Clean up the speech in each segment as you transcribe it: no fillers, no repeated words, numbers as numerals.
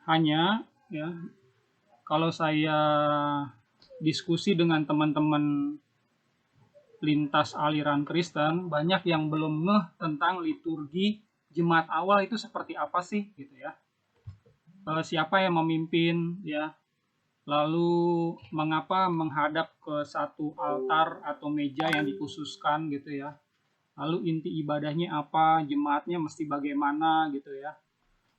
Hanya ya, kalau saya diskusi dengan teman-teman lintas aliran Kristen, banyak yang belum ngeh tentang liturgi jemaat awal itu seperti apa sih gitu ya. Siapa yang memimpin ya, lalu mengapa menghadap ke satu altar atau meja yang dikhususkan gitu ya. Lalu inti ibadahnya apa, jemaatnya mesti bagaimana gitu ya.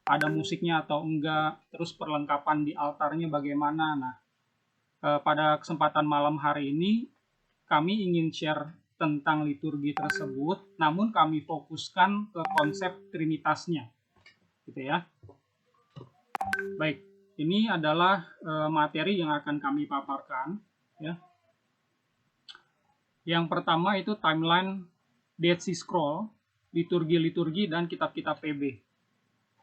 Ada musiknya atau enggak, terus perlengkapan di altarnya bagaimana. Nah, pada kesempatan malam hari ini kami ingin share tentang liturgi tersebut, namun kami fokuskan ke konsep trinitasnya, gitu ya. Baik, ini adalah materi yang akan kami paparkan, ya. Yang pertama itu timeline Dead Sea Scroll, liturgi-liturgi dan kitab-kitab PB.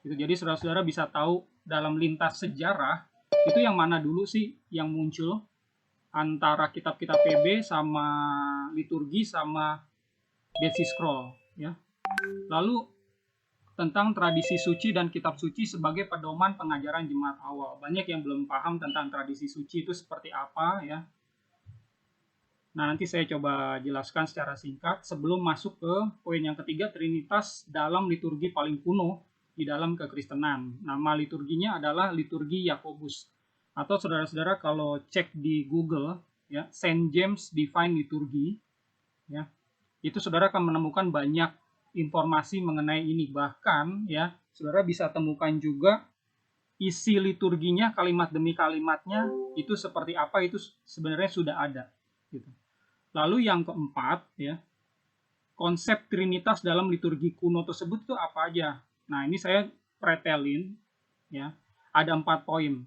Gitu. Jadi saudara-saudara bisa tahu dalam lintas sejarah itu yang mana dulu sih yang muncul antara kitab-kitab PB sama liturgi sama Dead Sea Scroll ya. Lalu tentang tradisi suci dan kitab suci sebagai pedoman pengajaran jemaat awal. Banyak yang belum paham tentang tradisi suci itu seperti apa ya. Nah, nanti saya coba jelaskan secara singkat sebelum masuk ke poin yang ketiga, Trinitas dalam liturgi paling kuno di dalam kekristenan. Nama liturginya adalah liturgi Yakobus. Atau saudara-saudara kalau cek di Google ya, Saint James Divine Liturgy ya, itu saudara akan menemukan banyak informasi mengenai ini. Bahkan ya, saudara bisa temukan juga isi liturginya kalimat demi kalimatnya itu seperti apa, itu sebenarnya sudah ada gitu. Lalu yang keempat ya, konsep trinitas dalam liturgi kuno tersebut itu apa aja. Nah, ini saya pretelin ya. Ada 4 poin.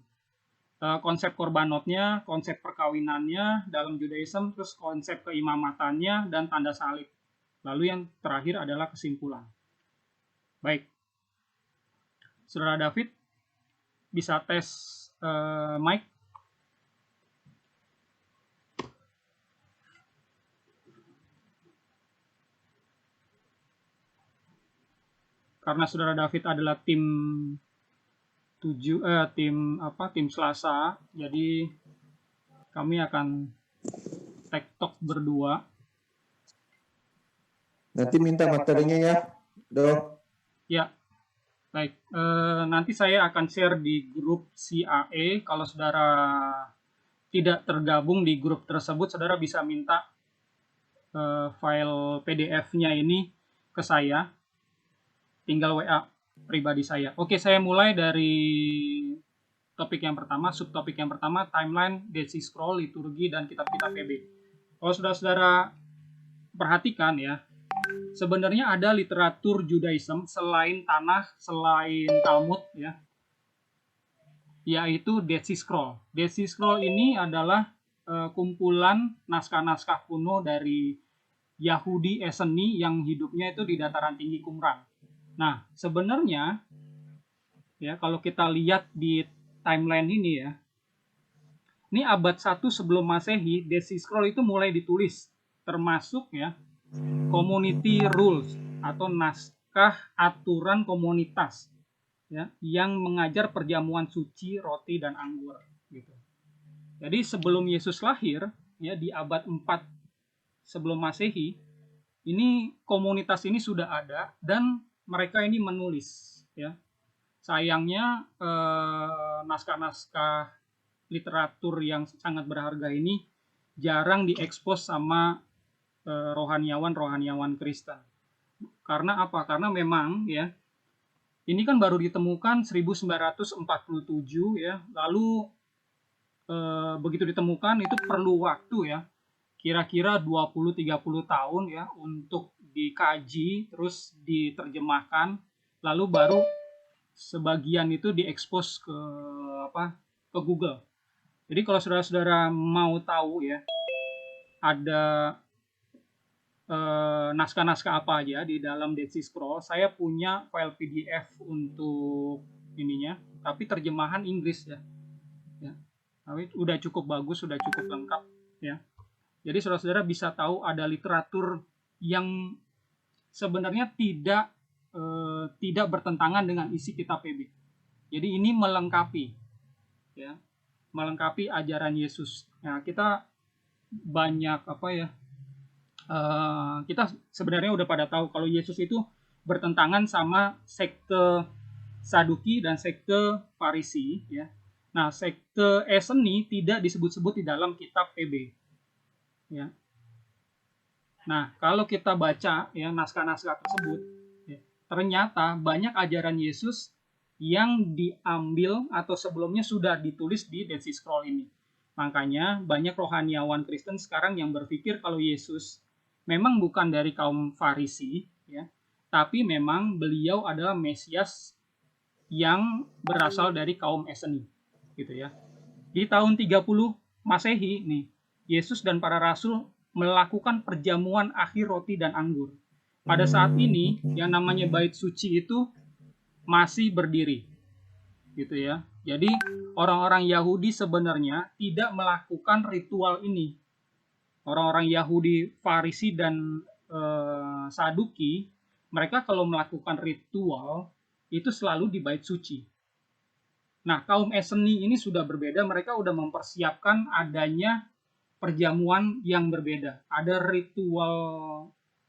Konsep korbanotnya, konsep perkawinannya dalam Judaism, terus konsep keimamatannya dan tanda salib. Lalu yang terakhir adalah kesimpulan. Baik. Saudara David bisa tes mic. Karena saudara David adalah tim tim Selasa, jadi kami akan tektok berdua. Nanti minta materinya ya, Do. Ya, baik. Nanti saya akan share di grup CAE. Kalau saudara tidak tergabung di grup tersebut, saudara bisa minta file PDF-nya ini ke saya. Tinggal WA pribadi saya. Oke, saya mulai dari topik yang pertama, subtopik yang pertama, timeline, Dead Sea Scroll, liturgi, dan kitab-kitab PB. Kalau saudara-saudara perhatikan ya, sebenarnya ada literatur Judaism selain Tanakh, selain Talmud ya, yaitu Dead Sea Scroll. Dead Sea Scroll ini adalah kumpulan naskah-naskah kuno dari Yahudi Esseni yang hidupnya itu di dataran tinggi Qumran. Nah, sebenarnya ya kalau kita lihat di timeline ini ya, ini abad 1 sebelum Masehi, Dead Sea Scroll itu mulai ditulis, termasuk ya community rules atau naskah aturan komunitas ya, yang mengajar perjamuan suci, roti dan anggur gitu. Jadi sebelum Yesus lahir ya di abad 4 sebelum Masehi, ini komunitas ini sudah ada dan mereka ini menulis ya. Sayangnya naskah-naskah literatur yang sangat berharga ini jarang diekspos sama rohaniawan Kristen. Karena apa? Karena memang ya ini kan baru ditemukan 1947 ya. Lalu begitu ditemukan itu perlu waktu ya. Kira-kira 20-30 tahun ya untuk dikaji, terus diterjemahkan, lalu baru sebagian itu diekspos ke ke Google. Jadi kalau saudara-saudara mau tahu ya ada naskah-naskah apa aja di dalam Dead Sea Scroll, saya punya file PDF untuk ininya, tapi terjemahan Inggris ya. Tapi udah cukup bagus, sudah cukup lengkap ya. Jadi saudara-saudara bisa tahu ada literatur yang sebenarnya tidak bertentangan dengan isi kitab PB. Jadi ini melengkapi, ya, melengkapi ajaran Yesus. Nah, kita banyak kita sebenarnya udah pada tahu kalau Yesus itu bertentangan sama sekte Saduki dan sekte Farisi, ya. Nah, sekte Esseni tidak disebut-sebut di dalam kitab PB, ya. Nah, kalau kita baca ya naskah-naskah tersebut, ya, ternyata banyak ajaran Yesus yang diambil atau sebelumnya sudah ditulis di Dead Sea Scroll ini. Makanya banyak rohaniawan Kristen sekarang yang berpikir kalau Yesus memang bukan dari kaum Farisi, ya, tapi memang beliau adalah Mesias yang berasal dari kaum Esseni, gitu ya. Di tahun 30 Masehi nih, Yesus dan para rasul melakukan perjamuan akhir roti dan anggur. Pada saat ini, yang namanya bait suci itu masih berdiri, gitu ya. Jadi orang-orang Yahudi sebenarnya tidak melakukan ritual ini. Orang-orang Yahudi, Farisi dan Saduki, mereka kalau melakukan ritual itu selalu di bait suci. Nah, kaum Esseni ini sudah berbeda, mereka sudah mempersiapkan adanya perjamuan yang berbeda. Ada ritual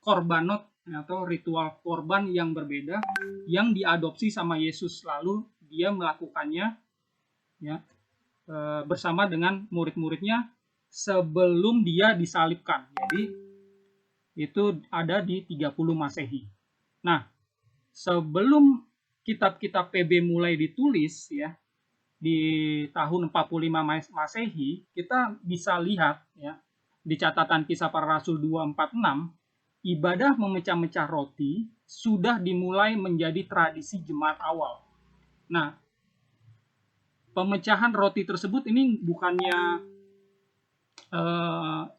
korbanot atau ritual korban yang berbeda yang diadopsi sama Yesus, lalu dia melakukannya, ya, bersama dengan murid-muridnya sebelum dia disalibkan. Jadi itu ada di 30 Masehi. Nah, sebelum kitab-kitab PB mulai ditulis, ya, di tahun 45 Masehi, kita bisa lihat, ya, di catatan Kisah Para Rasul 246, ibadah memecah-mecah roti sudah dimulai menjadi tradisi jemaat awal. Nah, pemecahan roti tersebut ini bukannya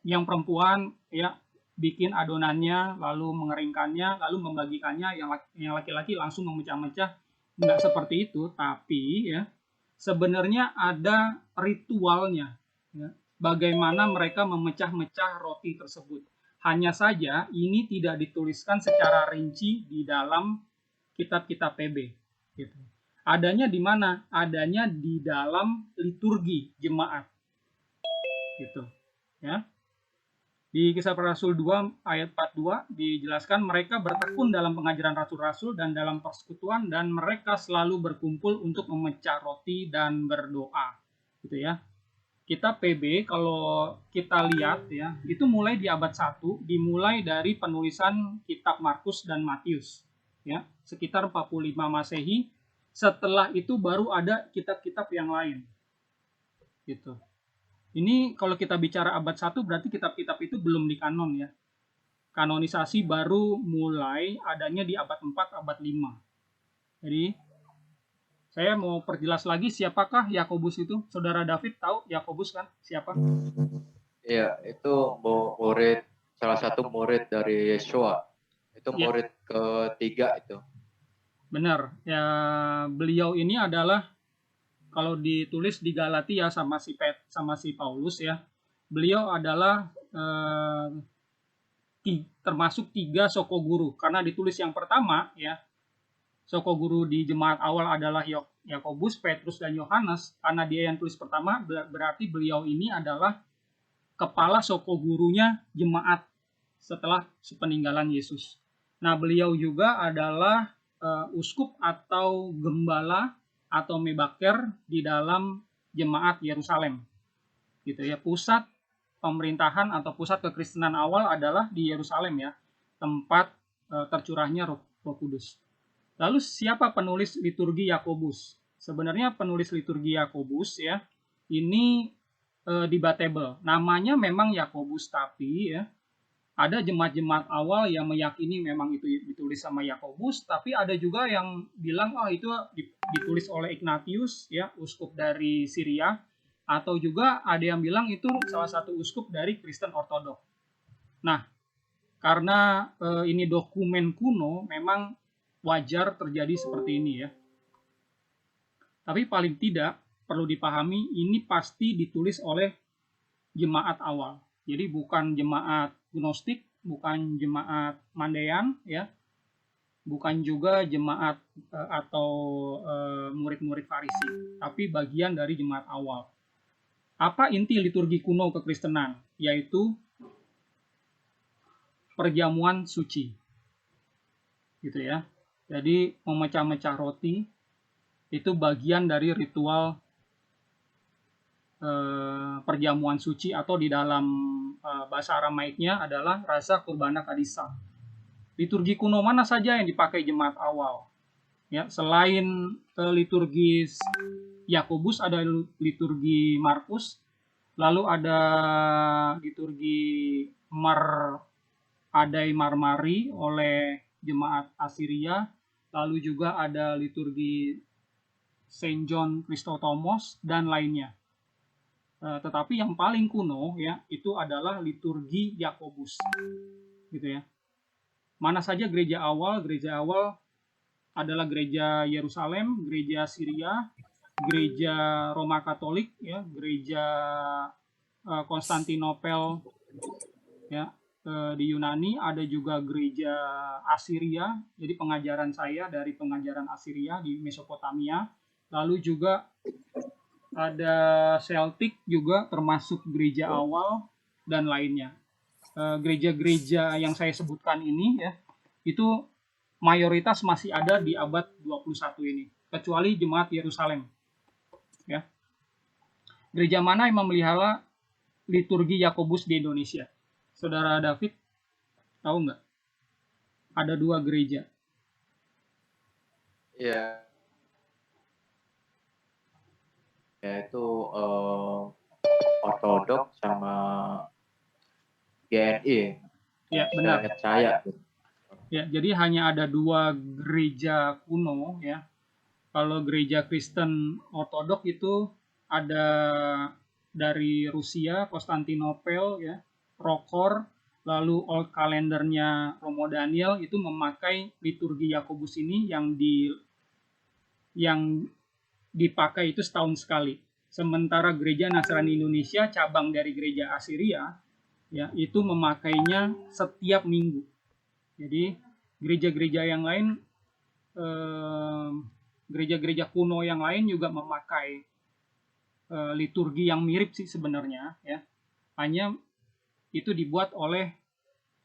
yang perempuan, ya, bikin adonannya lalu mengeringkannya lalu membagikannya, yang laki-laki langsung memecah-mecah, nggak seperti itu, tapi ya sebenarnya ada ritualnya, ya, bagaimana mereka memecah-mecah roti tersebut. Hanya saja ini tidak dituliskan secara rinci di dalam kitab-kitab PB, gitu. Adanya di mana? Adanya di dalam liturgi jemaat, gitu, ya. Di Kisah Para Rasul 2 ayat 42 dijelaskan mereka bertekun dalam pengajaran rasul-rasul dan dalam persekutuan, dan mereka selalu berkumpul untuk memecah roti dan berdoa, gitu ya. Kitab PB kalau kita lihat, ya, itu mulai di abad 1, dimulai dari penulisan kitab Markus dan Matius, ya, sekitar 45 Masehi. Setelah itu baru ada kitab-kitab yang lain, gitu. Ini kalau kita bicara abad 1 berarti kitab-kitab itu belum dikanon, ya. Kanonisasi baru mulai adanya di abad 4, abad 5. Jadi saya mau perjelas lagi siapakah Yakobus itu. Saudara David tahu Yakobus kan siapa? Iya, itu murid, salah satu murid dari Yeshua. Itu murid ketiga itu. Benar. Ya, beliau ini adalah kalau ditulis di Galatia sama si Paulus, ya, beliau adalah termasuk 3 soko guru, karena ditulis yang pertama, ya, soko guru di jemaat awal adalah Yakobus, Petrus, dan Yohanes. Karena dia yang tulis pertama, berarti beliau ini adalah kepala soko gurunya jemaat setelah peninggalan Yesus. Nah, beliau juga adalah uskup atau gembala atau mebaker di dalam jemaat Yerusalem, gitu ya. Pusat pemerintahan atau pusat kekristenan awal adalah di Yerusalem, ya, tempat tercurahnya Roh Kudus. Lalu siapa penulis liturgi Yakobus? Sebenarnya penulis liturgi Yakobus, ya, ini debatable. Namanya memang Yakobus, tapi ya ada jemaat-jemaat awal yang meyakini memang itu ditulis sama Yakobus, tapi ada juga yang bilang itu ditulis oleh Ignatius, ya, uskup dari Syria, atau juga ada yang bilang itu salah satu uskup dari Kristen Ortodok. Nah, karena ini dokumen kuno, memang wajar terjadi seperti ini, ya. Tapi paling tidak perlu dipahami ini pasti ditulis oleh jemaat awal. Jadi bukan jemaat Gnostik, bukan jemaat Mandean, ya. bukan juga jemaat atau murid-murid Farisi, tapi bagian dari jemaat awal. Apa inti liturgi kuno kekristenan? Yaitu perjamuan suci, gitu ya. Jadi memecah-mecah roti itu bagian dari ritual perjamuan suci, atau di dalam bahasa Aramaiknya adalah rasa kurbana kadisa. Liturgi kuno mana saja yang dipakai jemaat awal? Ya, selain liturgi Yakobus ada liturgi Markus, lalu ada liturgi Adai Marmari oleh jemaat Asiria, lalu juga ada liturgi Saint John Chrysotomos dan lainnya. Tetapi yang paling kuno ya itu adalah liturgi Yakobus, gitu ya. Mana saja gereja awal? Gereja awal adalah gereja Yerusalem, gereja Syria, gereja Roma Katolik, ya, gereja Konstantinopel, ya, di Yunani, ada juga gereja Asiria. Jadi pengajaran saya dari pengajaran Asiria di Mesopotamia. Lalu juga ada Celtic juga termasuk gereja awal dan lainnya. Gereja-gereja yang saya sebutkan ini ya, itu mayoritas masih ada di abad 21 ini, kecuali jemaat Yerusalem. Ya. Gereja mana yang memelihara liturgi Yakobus di Indonesia? Saudara David, tahu nggak? Ada 2 gereja. Iya. Yaitu Ortodok sama GNI. Ya, benar. Saya. Ya, jadi hanya ada 2 gereja kuno ya. Kalau gereja Kristen Ortodok itu ada dari Rusia, Konstantinopel ya, Prokor, lalu Old Calendarnya Romo Daniel itu memakai liturgi Yakobus ini yang dipakai itu setahun sekali. Sementara gereja Nasrani Indonesia cabang dari gereja Asiria ya itu memakainya setiap minggu. Jadi gereja-gereja yang lain, gereja-gereja kuno yang lain juga memakai liturgi yang mirip sih sebenarnya ya. Hanya itu dibuat oleh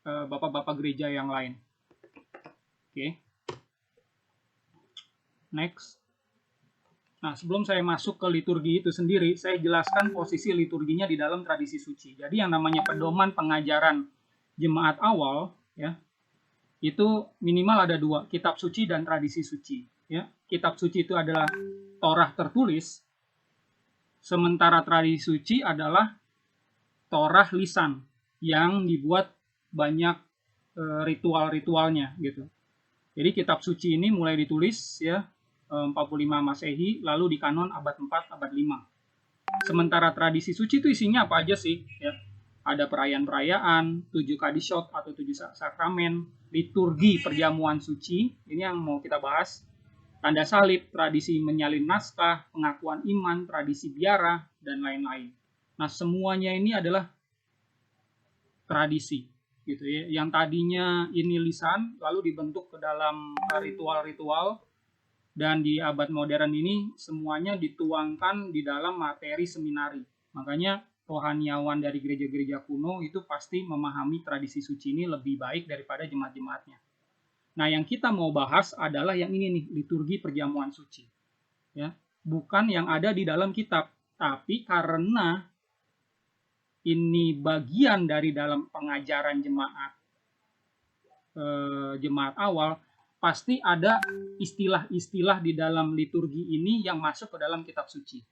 bapak-bapak gereja yang lain. Oke. Next. Nah, sebelum saya masuk ke liturgi itu sendiri, saya jelaskan posisi liturginya di dalam tradisi suci. Jadi yang namanya pedoman pengajaran jemaat awal, ya, itu minimal ada 2, kitab suci dan tradisi suci. Ya. Kitab suci itu adalah Torah tertulis, sementara tradisi suci adalah Torah lisan yang dibuat banyak ritual-ritualnya, gitu. Jadi kitab suci ini mulai ditulis ya 45 Masehi, lalu di kanon abad 4, abad 5. Sementara tradisi suci itu isinya apa aja sih? Ya, ada perayaan-perayaan, 7 kadishot atau 7 sakramen, liturgi perjamuan suci, ini yang mau kita bahas, tanda salib, tradisi menyalin naskah, pengakuan iman, tradisi biara, dan lain-lain. Nah, semuanya ini adalah tradisi, gitu ya. Yang tadinya ini lisan, lalu dibentuk ke dalam ritual-ritual, dan di abad modern ini semuanya dituangkan di dalam materi seminari. Makanya rohaniawan dari gereja-gereja kuno itu pasti memahami tradisi suci ini lebih baik daripada jemaat-jemaatnya. Nah, yang kita mau bahas adalah yang ini nih, liturgi perjamuan suci. Ya, bukan yang ada di dalam kitab, tapi karena ini bagian dari dalam pengajaran jemaat awal, pasti ada istilah-istilah di dalam liturgi ini yang masuk ke dalam kitab suci.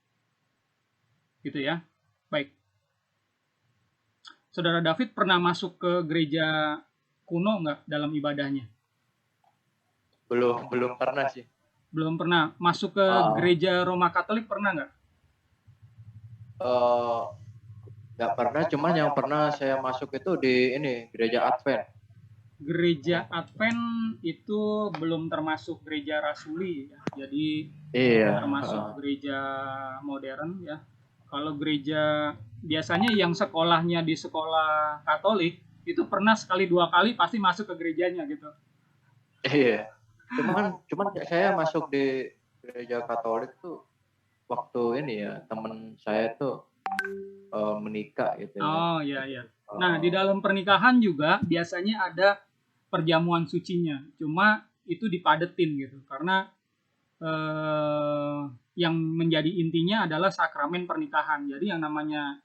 Gitu ya. Baik. Saudara David pernah masuk ke gereja kuno nggak dalam ibadahnya? Belum pernah sih. Belum pernah. Masuk ke gereja Roma Katolik pernah nggak? Nggak pernah, cuman yang pernah saya masuk itu di ini, gereja Advent. Gereja Advent itu belum termasuk gereja rasuli ya. Jadi termasuk gereja modern ya. Kalau gereja biasanya yang sekolahnya di sekolah Katolik itu pernah sekali 2 kali pasti masuk ke gerejanya gitu. Iya. cuman saya masuk di gereja Katolik tuh waktu ini ya, temen saya tuh menikah gitu ya. Oh iya iya. Nah, di Eh, dalam pernikahan juga biasanya ada perjamuan sucinya. Cuma itu dipadetin gitu. Karena eh, yang menjadi intinya adalah sakramen pernikahan. Jadi yang namanya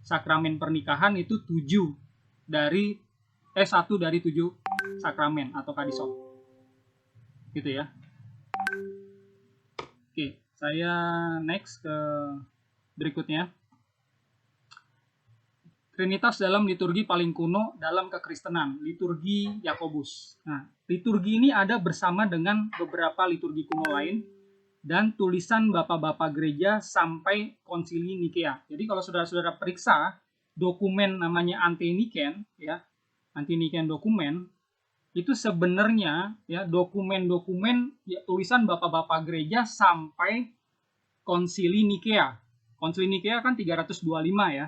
sakramen pernikahan itu dari satu dari 7 sakramen atau kadisop. Gitu ya. Oke, saya next ke berikutnya. Trinitas dalam liturgi paling kuno dalam kekristenan, liturgi Yakobus. Nah, liturgi ini ada bersama dengan beberapa liturgi kuno lain dan tulisan bapak-bapak gereja sampai konsili Nikea. Jadi kalau saudara-saudara periksa dokumen namanya Antiniken, ya, Antiniken dokumen, itu sebenarnya ya dokumen-dokumen ya, tulisan bapak-bapak gereja sampai konsili Nikea. Konsili Nikea kan 325 ya,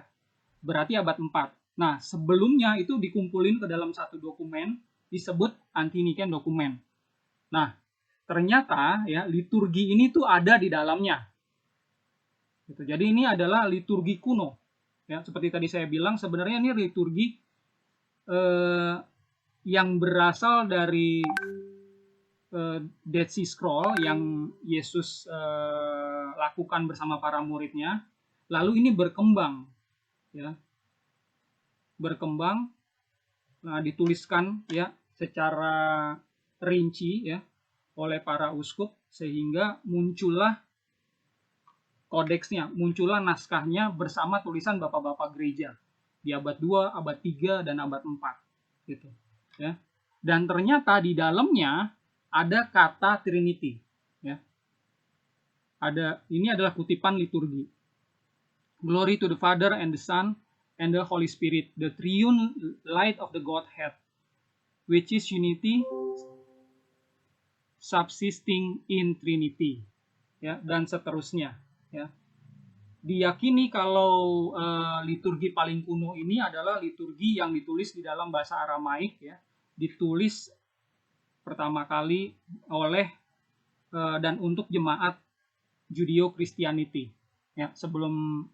berarti abad 4. Nah, sebelumnya itu dikumpulin ke dalam satu dokumen disebut Antiniken dokumen. Nah, ternyata ya liturgi ini tuh ada di dalamnya. Gitu. Jadi ini adalah liturgi kuno. Ya, seperti tadi saya bilang sebenarnya ini liturgi eh, yang berasal dari Dead Sea Scroll yang Yesus lakukan bersama para muridnya. Lalu ini berkembang, ya, berkembang, dituliskan ya secara rinci ya oleh para uskup sehingga muncullah kodeksnya, muncullah naskahnya bersama tulisan bapak-bapak gereja di abad 2, abad 3 dan abad 4 gitu ya. Dan ternyata di dalamnya ada kata Trinity ya. Ini adalah kutipan liturgi. Glory to the Father and the Son and the Holy Spirit, the triune light of the Godhead, which is unity subsisting in Trinity, ya, dan seterusnya, ya. Diyakini kalau liturgi paling kuno ini adalah liturgi yang ditulis di dalam bahasa Aramaik, ya, ditulis pertama kali oleh dan untuk jemaat Judeo Christianity, ya, sebelum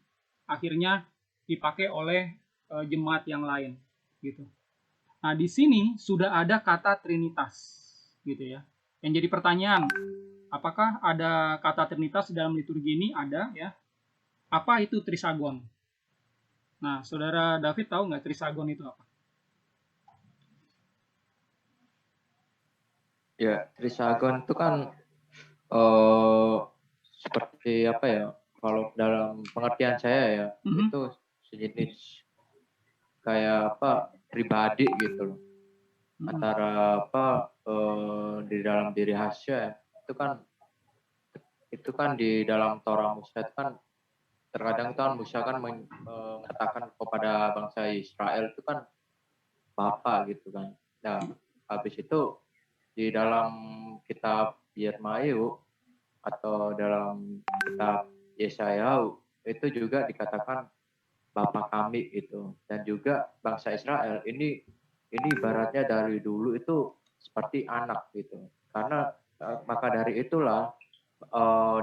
akhirnya dipakai oleh jemaat yang lain, gitu. Nah, di sini sudah ada kata Trinitas, gitu ya. Yang jadi pertanyaan, apakah ada kata Trinitas di dalam liturgi ini? Ada, ya. Apa itu Trisagon? Nah, saudara David tahu nggak Trisagon itu apa? Ya, Trisagon itu kan eh seperti apa ya? Kalau dalam pengertian saya ya, itu sejenis kayak apa pribadi gitu loh. Antara apa di dalam diri Hasya itu kan di dalam Torah Musa itu kan terkadang kan Musa kan mengatakan kepada bangsa Israel itu kan Bapa gitu kan. Nah, habis itu di dalam kitab Yermayu atau dalam kitab Yesaya itu juga dikatakan Bapa kami gitu. Dan juga bangsa Israel ini ibaratnya dari dulu itu seperti anak gitu. Karena maka dari itulah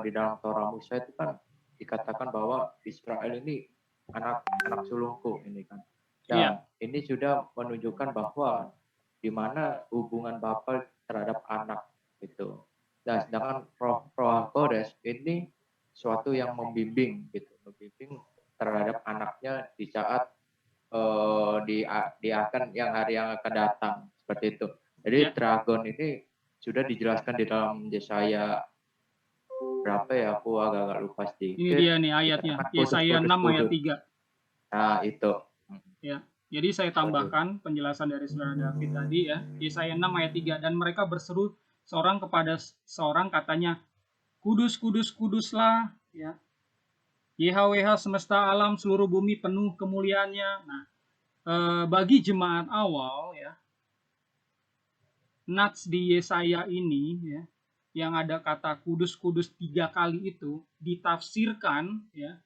di dalam Torah Musa itu kan dikatakan bahwa Israel ini anak sulungku ini kan. Dan ini sudah menunjukkan bahwa di mana hubungan Bapa terhadap anak itu. Dan sedangkan Roh Kodes ini suatu yang membimbing gitu, membimbing terhadap anaknya di saat di akan hari yang akan datang seperti itu. Jadi dragon ini sudah dijelaskan di dalam Yesaya berapa ya, aku agak lupa sedikit. Ini dia nih ayatnya, Yesaya 6 ayat 3. Nah, itu. Ya. Jadi saya tambahkan penjelasan dari saudara David tadi ya. Yesaya 6 ayat 3, dan mereka berseru seorang kepada seorang katanya, Kudus, kudus, kuduslah ya. YHWH semesta alam seluruh bumi penuh kemuliaannya. Nah, bagi jemaat awal ya, nats di Yesaya ini ya, yang ada kata kudus-kudus 3 kali itu ditafsirkan ya,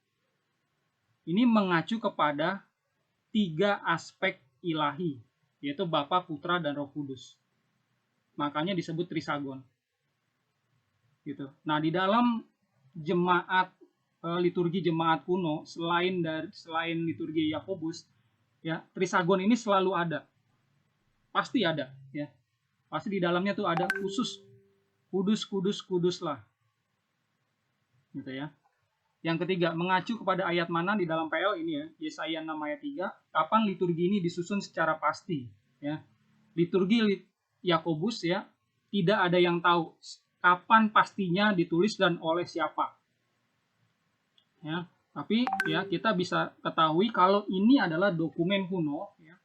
ini mengacu kepada 3 aspek ilahi, yaitu Bapa, Putra, dan Roh Kudus. Makanya disebut Trisagon. gitu. Nah, di dalam jemaat liturgi jemaat kuno, selain liturgi Yakobus, ya, Trisagon ini selalu ada, pasti ada, ya, pasti di dalamnya tuh ada khusus kudus kudus kudus lah, gitu ya. Yang ketiga, mengacu kepada ayat mana di dalam PL ini ya, Yesaya 6 ayat 3, kapan liturgi ini disusun secara pasti, ya. Liturgi Yakobus ya, tidak ada yang tahu kapan pastinya ditulis dan oleh siapa. Ya, tapi ya kita bisa ketahui kalau ini adalah dokumen kuno ya.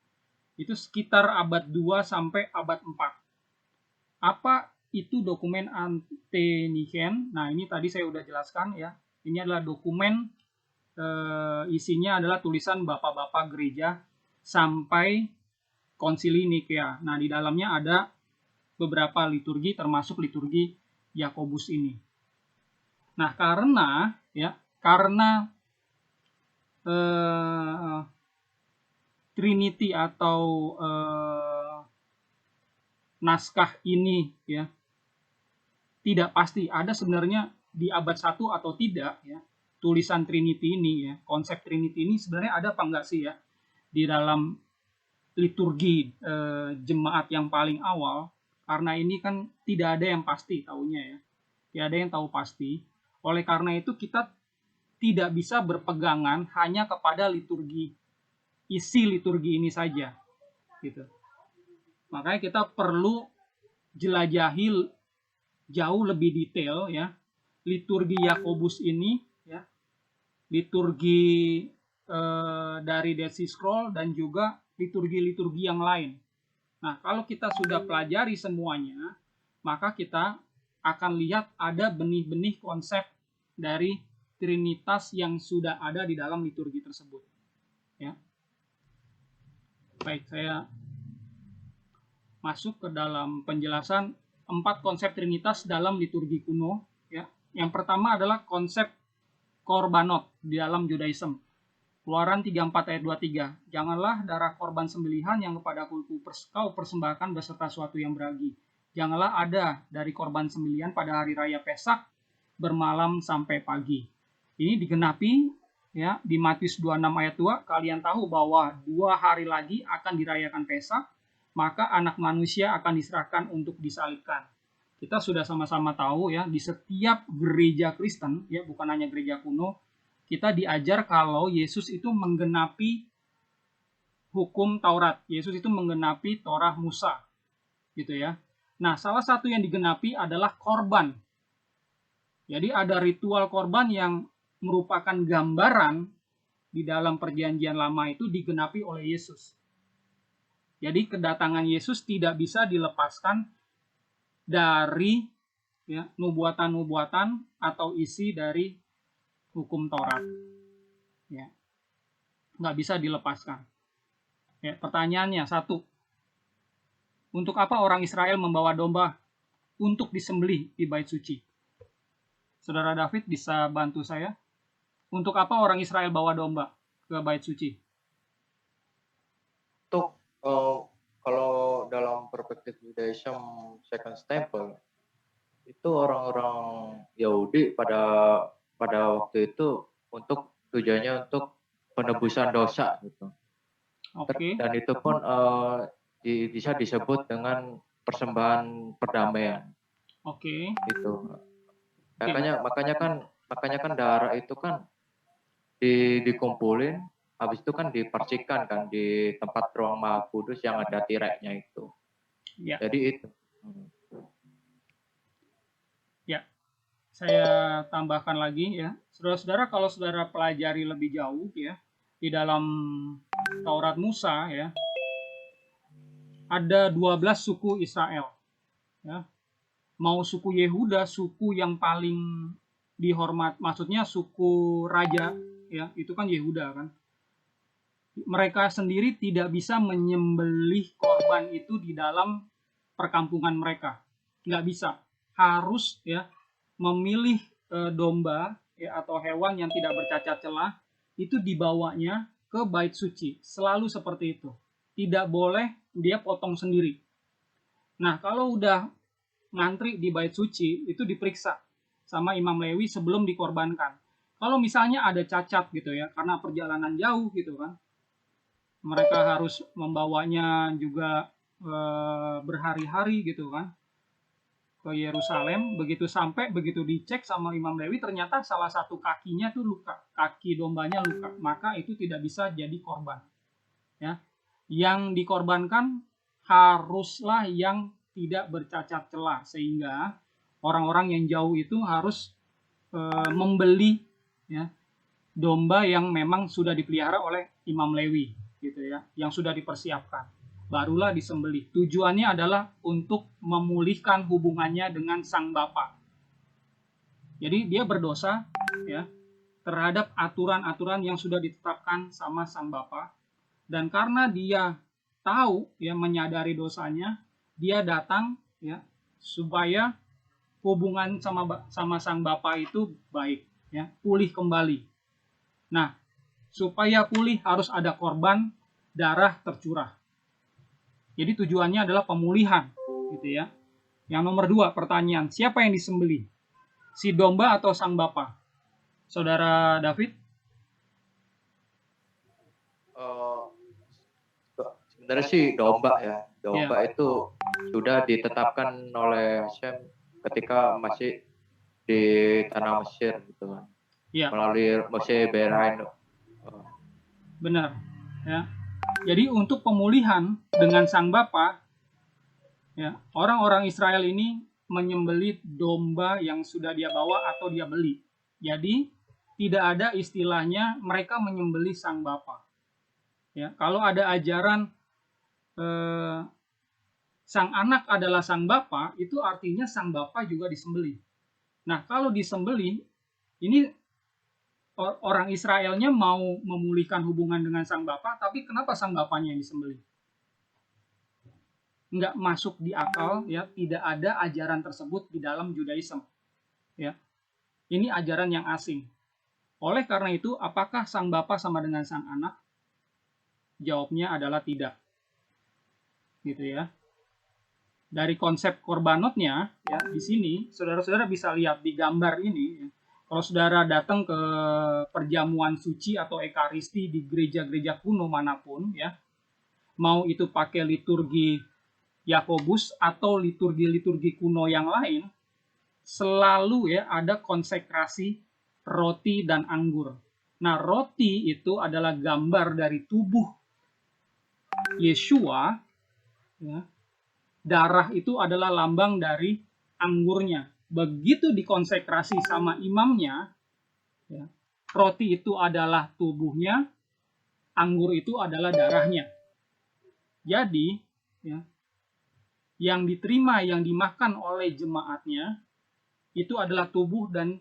Itu sekitar abad 2 sampai abad 4. Apa itu dokumen Ante-Nicene? Nah, ini tadi saya udah jelaskan ya. Ini adalah dokumen isinya adalah tulisan bapak-bapak gereja sampai Konsili Nikea. Nah, di dalamnya ada beberapa liturgi termasuk liturgi Yakobus ini. Nah, karena Trinity atau naskah ini ya tidak pasti ada sebenarnya di abad 1 atau tidak ya, tulisan Trinity ini ya, konsep Trinity ini sebenarnya ada apa enggak sih ya di dalam liturgi jemaat yang paling awal, karena ini kan tidak ada yang pasti tahunya ya, tidak ada yang tahu pasti. Oleh karena itu kita tidak bisa berpegangan hanya kepada isi liturgi ini saja, gitu. Makanya kita perlu jelajahi jauh lebih detail ya liturgi Yakobus ini ya, liturgi dari Dead Sea Scroll dan juga liturgi-liturgi yang lain. Nah, kalau kita sudah pelajari semuanya, maka kita akan lihat ada benih-benih konsep dari Trinitas yang sudah ada di dalam liturgi tersebut. Ya. Baik, saya masuk ke dalam penjelasan 4 konsep Trinitas dalam liturgi kuno. Ya. Yang pertama adalah konsep korbanot di dalam Judaism. Keluaran 34 ayat 23. Janganlah darah korban sembelihan yang kepada kau persembahkan beserta suatu yang beragi. Janganlah ada dari korban sembelihan pada hari raya Pesak bermalam sampai pagi. Ini digenapi ya di Matius 26 ayat 2. Kalian tahu bahwa 2 hari lagi akan dirayakan Pesak, maka anak manusia akan diserahkan untuk disalibkan. Kita sudah sama-sama tahu ya, di setiap gereja Kristen ya, bukan hanya gereja kuno, kita diajar kalau Yesus itu menggenapi hukum Taurat. Yesus itu menggenapi Torah Musa. Gitu ya. Nah, salah satu yang digenapi adalah korban. Jadi ada ritual korban yang merupakan gambaran di dalam perjanjian lama itu digenapi oleh Yesus. Jadi kedatangan Yesus tidak bisa dilepaskan dari ya, nubuatan-nubuatan atau isi dari hukum Taurat. Ya. Nggak bisa dilepaskan. Ya, pertanyaannya, 1. Untuk apa orang Israel membawa domba untuk disembelih di bait suci? Saudara David bisa bantu saya? Untuk apa orang Israel bawa domba ke bait suci? Untuk kalau dalam perspektif Judaism Second Temple, itu orang-orang Yahudi pada waktu itu untuk tujuannya untuk penebusan dosa gitu. Oke. Dan itu pun bisa disebut dengan persembahan perdamaian. Oke. Gitu. Makanya kan darah itu kan dikumpulin, habis itu kan dipercikan kan di tempat ruang Maha Kudus yang ada tireknya itu. Ya. Jadi itu. Ya. Saya tambahkan lagi ya. Saudara-saudara, kalau saudara pelajari lebih jauh ya, di dalam Taurat Musa ya, ada 12 suku Israel. Ya. Mau suku Yehuda, suku yang paling dihormat, maksudnya suku raja ya, itu kan Yehuda kan. Mereka sendiri tidak bisa menyembelih korban itu di dalam perkampungan mereka. Nggak bisa. Harus ya memilih domba ya, atau hewan yang tidak bercacat celah, itu dibawanya ke bait suci. Selalu seperti itu. Tidak boleh dia potong sendiri. Nah, kalau udah ngantri di bait suci, itu diperiksa. sama Imam Lewi sebelum dikorbankan. Kalau misalnya ada cacat gitu ya, karena perjalanan jauh gitu kan, mereka harus membawanya juga berhari-hari gitu kan ke Yerusalem. Begitu sampai, begitu dicek sama Imam Lewi, ternyata salah satu kakinya tuh luka, kaki dombanya luka, maka itu tidak bisa jadi korban. Ya, yang dikorbankan haruslah yang tidak bercacat celah, sehingga orang-orang yang jauh itu harus membeli ya domba yang memang sudah dipelihara oleh Imam Lewi gitu ya, yang sudah dipersiapkan, barulah disembelih. Tujuannya adalah untuk memulihkan hubungannya dengan sang bapa. Jadi dia berdosa ya terhadap aturan-aturan yang sudah ditetapkan sama sang bapa, dan karena dia tahu ya, menyadari dosanya, dia datang ya supaya hubungan sama sang bapa itu baik ya, pulih kembali. Nah, supaya pulih harus ada korban, darah tercurah. Jadi tujuannya adalah pemulihan gitu ya. Yang nomor 2, pertanyaan, siapa yang disembelih? Si domba atau sang bapa? Saudara David? Sebenarnya sih domba ya. Domba itu sudah ditetapkan oleh Hashem ketika masih di tanah Mesir gitu kan. Ya. Melalui Mose Berain. Benar. Ya. Jadi untuk pemulihan dengan sang bapa, ya, orang-orang Israel ini menyembelih domba yang sudah dia bawa atau dia beli. Jadi tidak ada istilahnya mereka menyembelih sang bapa. Ya, kalau ada ajaran sang anak adalah sang bapa, itu artinya sang bapa juga disembelih. Nah, kalau disembelih, ini orang Israelnya mau memulihkan hubungan dengan sang bapa, tapi kenapa sang bapanya yang disembelih? Nggak masuk di akal ya, tidak ada ajaran tersebut di dalam Judaism. Ya. Ini ajaran yang asing. Oleh karena itu, apakah sang bapa sama dengan sang anak? Jawabnya adalah tidak. Gitu ya. Dari konsep korbanotnya ya, di sini saudara-saudara bisa lihat di gambar ini ya. Kalau saudara datang ke perjamuan suci atau ekaristi di gereja-gereja kuno manapun ya, mau itu pakai liturgi Yakobus atau liturgi-liturgi kuno yang lain, selalu ya ada konsekrasi roti dan anggur. Nah, roti itu adalah gambar dari tubuh Yeshua ya. Darah itu adalah lambang dari anggurnya. Begitu dikonsekrasi sama imamnya, ya, roti itu adalah tubuhnya, anggur itu adalah darahnya. Jadi, ya, yang diterima, yang dimakan oleh jemaatnya, itu adalah tubuh dan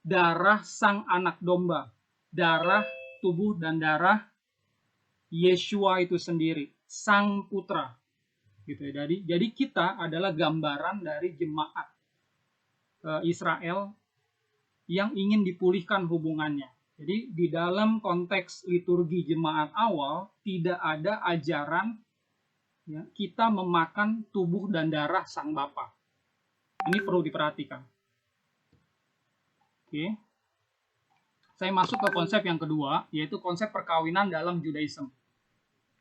darah sang anak domba. Darah, tubuh, dan darah Yeshua itu sendiri, sang putra. Gitu ya. Jadi kita adalah gambaran dari jemaat Israel yang ingin dipulihkan hubungannya. Jadi di dalam konteks liturgi jemaat awal tidak ada ajaran ya, kita memakan tubuh dan darah sang bapa. Ini perlu diperhatikan. Oke. Saya masuk ke konsep yang kedua, yaitu konsep perkawinan dalam Judaism.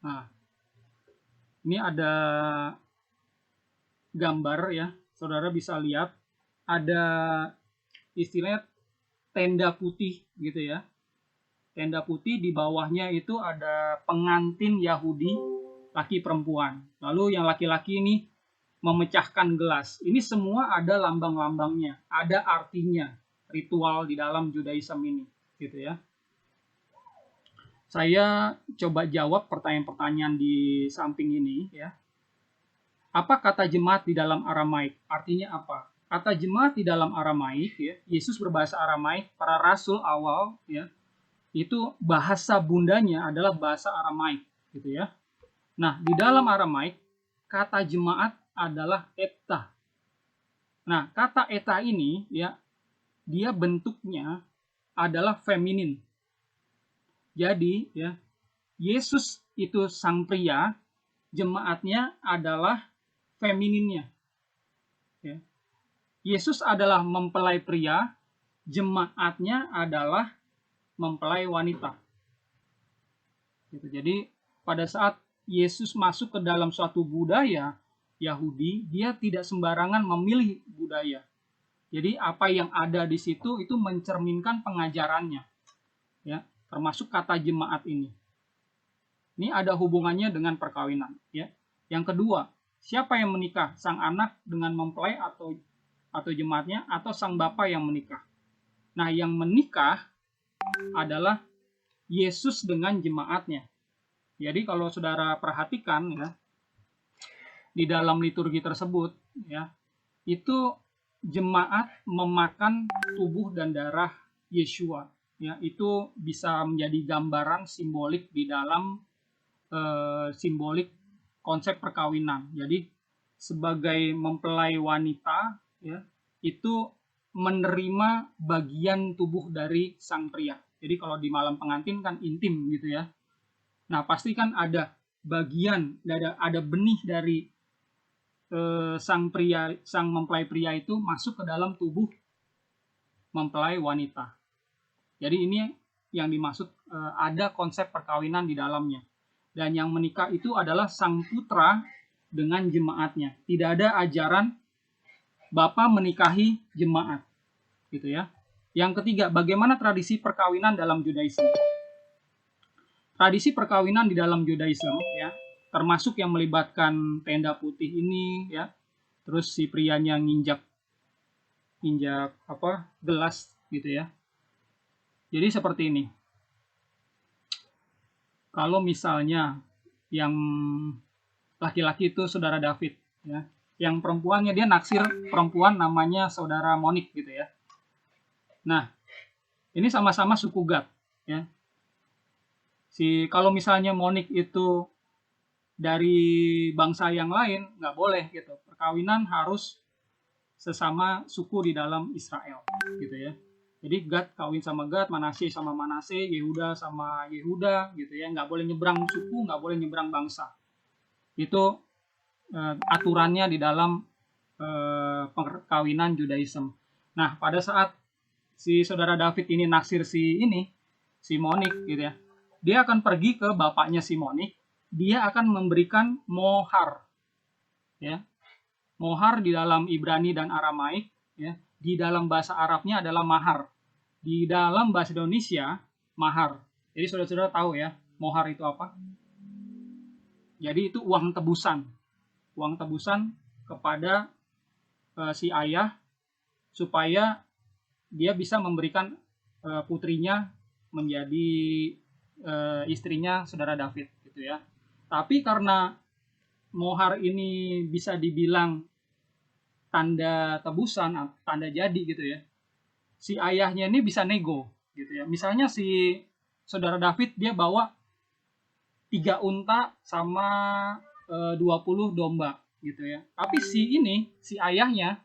Nah, ini ada gambar ya, saudara bisa lihat ada istilahnya tenda putih gitu ya. Tenda putih, di bawahnya itu ada pengantin Yahudi laki perempuan. Lalu yang laki-laki ini memecahkan gelas. Ini semua ada lambang-lambangnya, ada artinya, ritual di dalam Judaism ini gitu ya. Saya coba jawab pertanyaan-pertanyaan di samping ini ya. Apa kata jemaat di dalam Aramaik? Artinya apa? Kata jemaat di dalam Aramaik ya, Yesus berbahasa Aramaik, para rasul awal ya, itu bahasa bundanya adalah bahasa Aramaik gitu ya. Nah, di dalam Aramaik kata jemaat adalah eta. Nah, kata eta ini ya, dia bentuknya adalah feminin. Jadi ya, Yesus itu sang pria, jemaatnya adalah femininnya. Ya. Yesus adalah mempelai pria, jemaatnya adalah mempelai wanita. Gitu. Jadi pada saat Yesus masuk ke dalam suatu budaya Yahudi, dia tidak sembarangan memilih budaya. Jadi apa yang ada di situ itu mencerminkan pengajarannya, ya, termasuk kata jemaat ini. Ini ada hubungannya dengan perkawinan, ya. Yang kedua, siapa yang menikah? Sang anak dengan mempelai atau jemaatnya, atau sang bapa yang menikah? Nah, yang menikah adalah Yesus dengan jemaatnya. Jadi kalau saudara perhatikan, ya, di dalam liturgi tersebut, ya, itu jemaat memakan tubuh dan darah Yeshua, ya, itu bisa menjadi gambaran simbolik di dalam simbolik konsep perkawinan. Jadi sebagai mempelai wanita, ya, itu menerima bagian tubuh dari sang pria. Jadi kalau di malam pengantin kan intim gitu ya. Nah, pasti kan ada bagian, ada benih dari sang mempelai pria itu masuk ke dalam tubuh mempelai wanita. Jadi ini yang dimaksud ada konsep perkawinan di dalamnya. Dan yang menikah itu adalah sang putra dengan jemaatnya. Tidak ada ajaran bapa menikahi jemaat, gitu ya. Yang ketiga, bagaimana tradisi perkawinan dalam Judaisme? Tradisi perkawinan di dalam Judaisme, ya, termasuk yang melibatkan tenda putih ini, ya. Terus si prianya nginjak gelas, gitu ya. Jadi seperti ini. Kalau misalnya yang laki-laki itu saudara David, ya, yang perempuannya dia naksir perempuan namanya saudara Monik gitu ya. Nah, ini sama-sama suku Gad, ya. Kalau misalnya Monik itu dari bangsa yang lain, nggak boleh gitu. Perkawinan harus sesama suku di dalam Israel, gitu ya. Jadi Gad kawin sama Gad, Manase sama Manase, Yehuda sama Yehuda, gitu ya. Nggak boleh nyebrang suku, nggak boleh nyebrang bangsa. Itu aturannya di dalam perkawinan Judaism. Nah, pada saat si saudara David ini naksir si Monik, gitu ya. Dia akan pergi ke bapaknya si Monik, dia akan memberikan mohar, ya. Mohar di dalam Ibrani dan Aramaik, ya. Di dalam bahasa Arabnya adalah mahar. Di dalam bahasa Indonesia, mahar. Jadi saudara-saudara tahu ya, mohar itu apa? Jadi itu uang tebusan. Uang tebusan kepada si ayah supaya dia bisa memberikan putrinya menjadi istrinya saudara David, gitu ya. Tapi karena mohar ini bisa dibilang tanda tebusan, tanda jadi gitu ya. Si ayahnya ini bisa nego gitu ya. Misalnya si saudara David dia bawa 3 unta sama 20 domba gitu ya. Tapi si ayahnya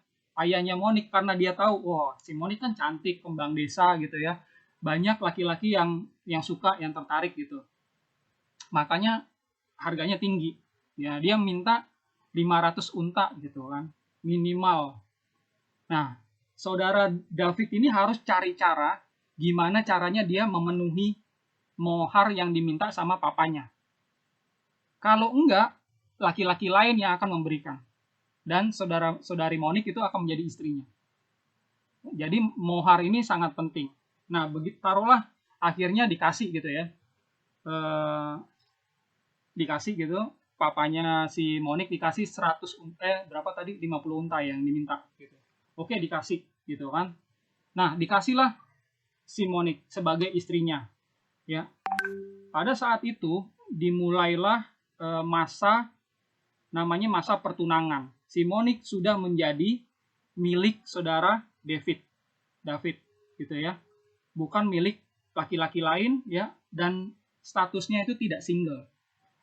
Monik, karena dia tahu, wah, si Monik kan cantik, kembang desa gitu ya. Banyak laki-laki yang suka, yang tertarik gitu. Makanya harganya tinggi. Ya, dia minta 500 unta gitu kan, minimal. Nah, saudara David ini harus cari cara gimana caranya dia memenuhi mohar yang diminta sama papanya. Kalau enggak, laki-laki lain yang akan memberikan. Dan saudari Monik itu akan menjadi istrinya. Jadi mohar ini sangat penting. Nah, taruhlah akhirnya dikasih gitu ya. Dikasih gitu, papanya si Monik dikasih 50 unta yang diminta gitu. Oke, dikasih gitu kan. Nah, dikasihlah si Monik sebagai istrinya, ya. Pada saat itu dimulailah namanya masa pertunangan. Si Monik sudah menjadi milik saudara David gitu ya. Bukan milik laki-laki lain ya, dan statusnya itu tidak single.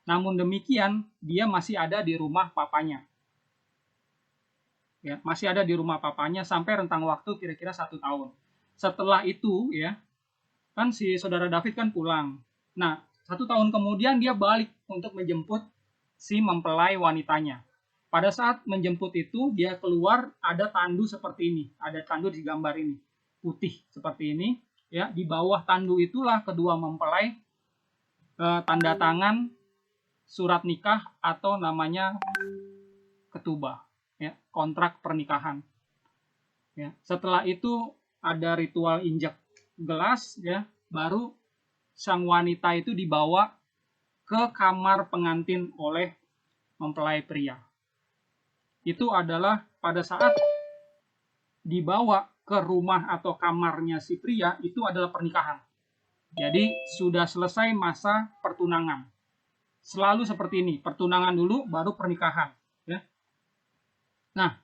Namun demikian, dia masih ada di rumah papanya. Ya, masih ada di rumah papanya sampai rentang waktu kira-kira 1 tahun. Setelah itu, ya, kan si saudara David kan pulang. Nah, 1 tahun kemudian dia balik untuk menjemput si mempelai wanitanya. pada saat menjemput itu dia keluar ada tandu seperti ini, ada tandu di gambar ini, putih seperti ini, ya. Di bawah tandu itulah kedua mempelai tanda tangan surat nikah atau namanya ketubah, ya, kontrak pernikahan. Ya. Setelah itu ada ritual injak gelas, ya, baru sang wanita itu dibawa ke kamar pengantin oleh mempelai pria. Itu adalah pada saat dibawa ke rumah atau kamarnya si pria, itu adalah pernikahan. Jadi sudah selesai masa pertunangan. Selalu seperti ini, pertunangan dulu baru pernikahan, ya. Nah,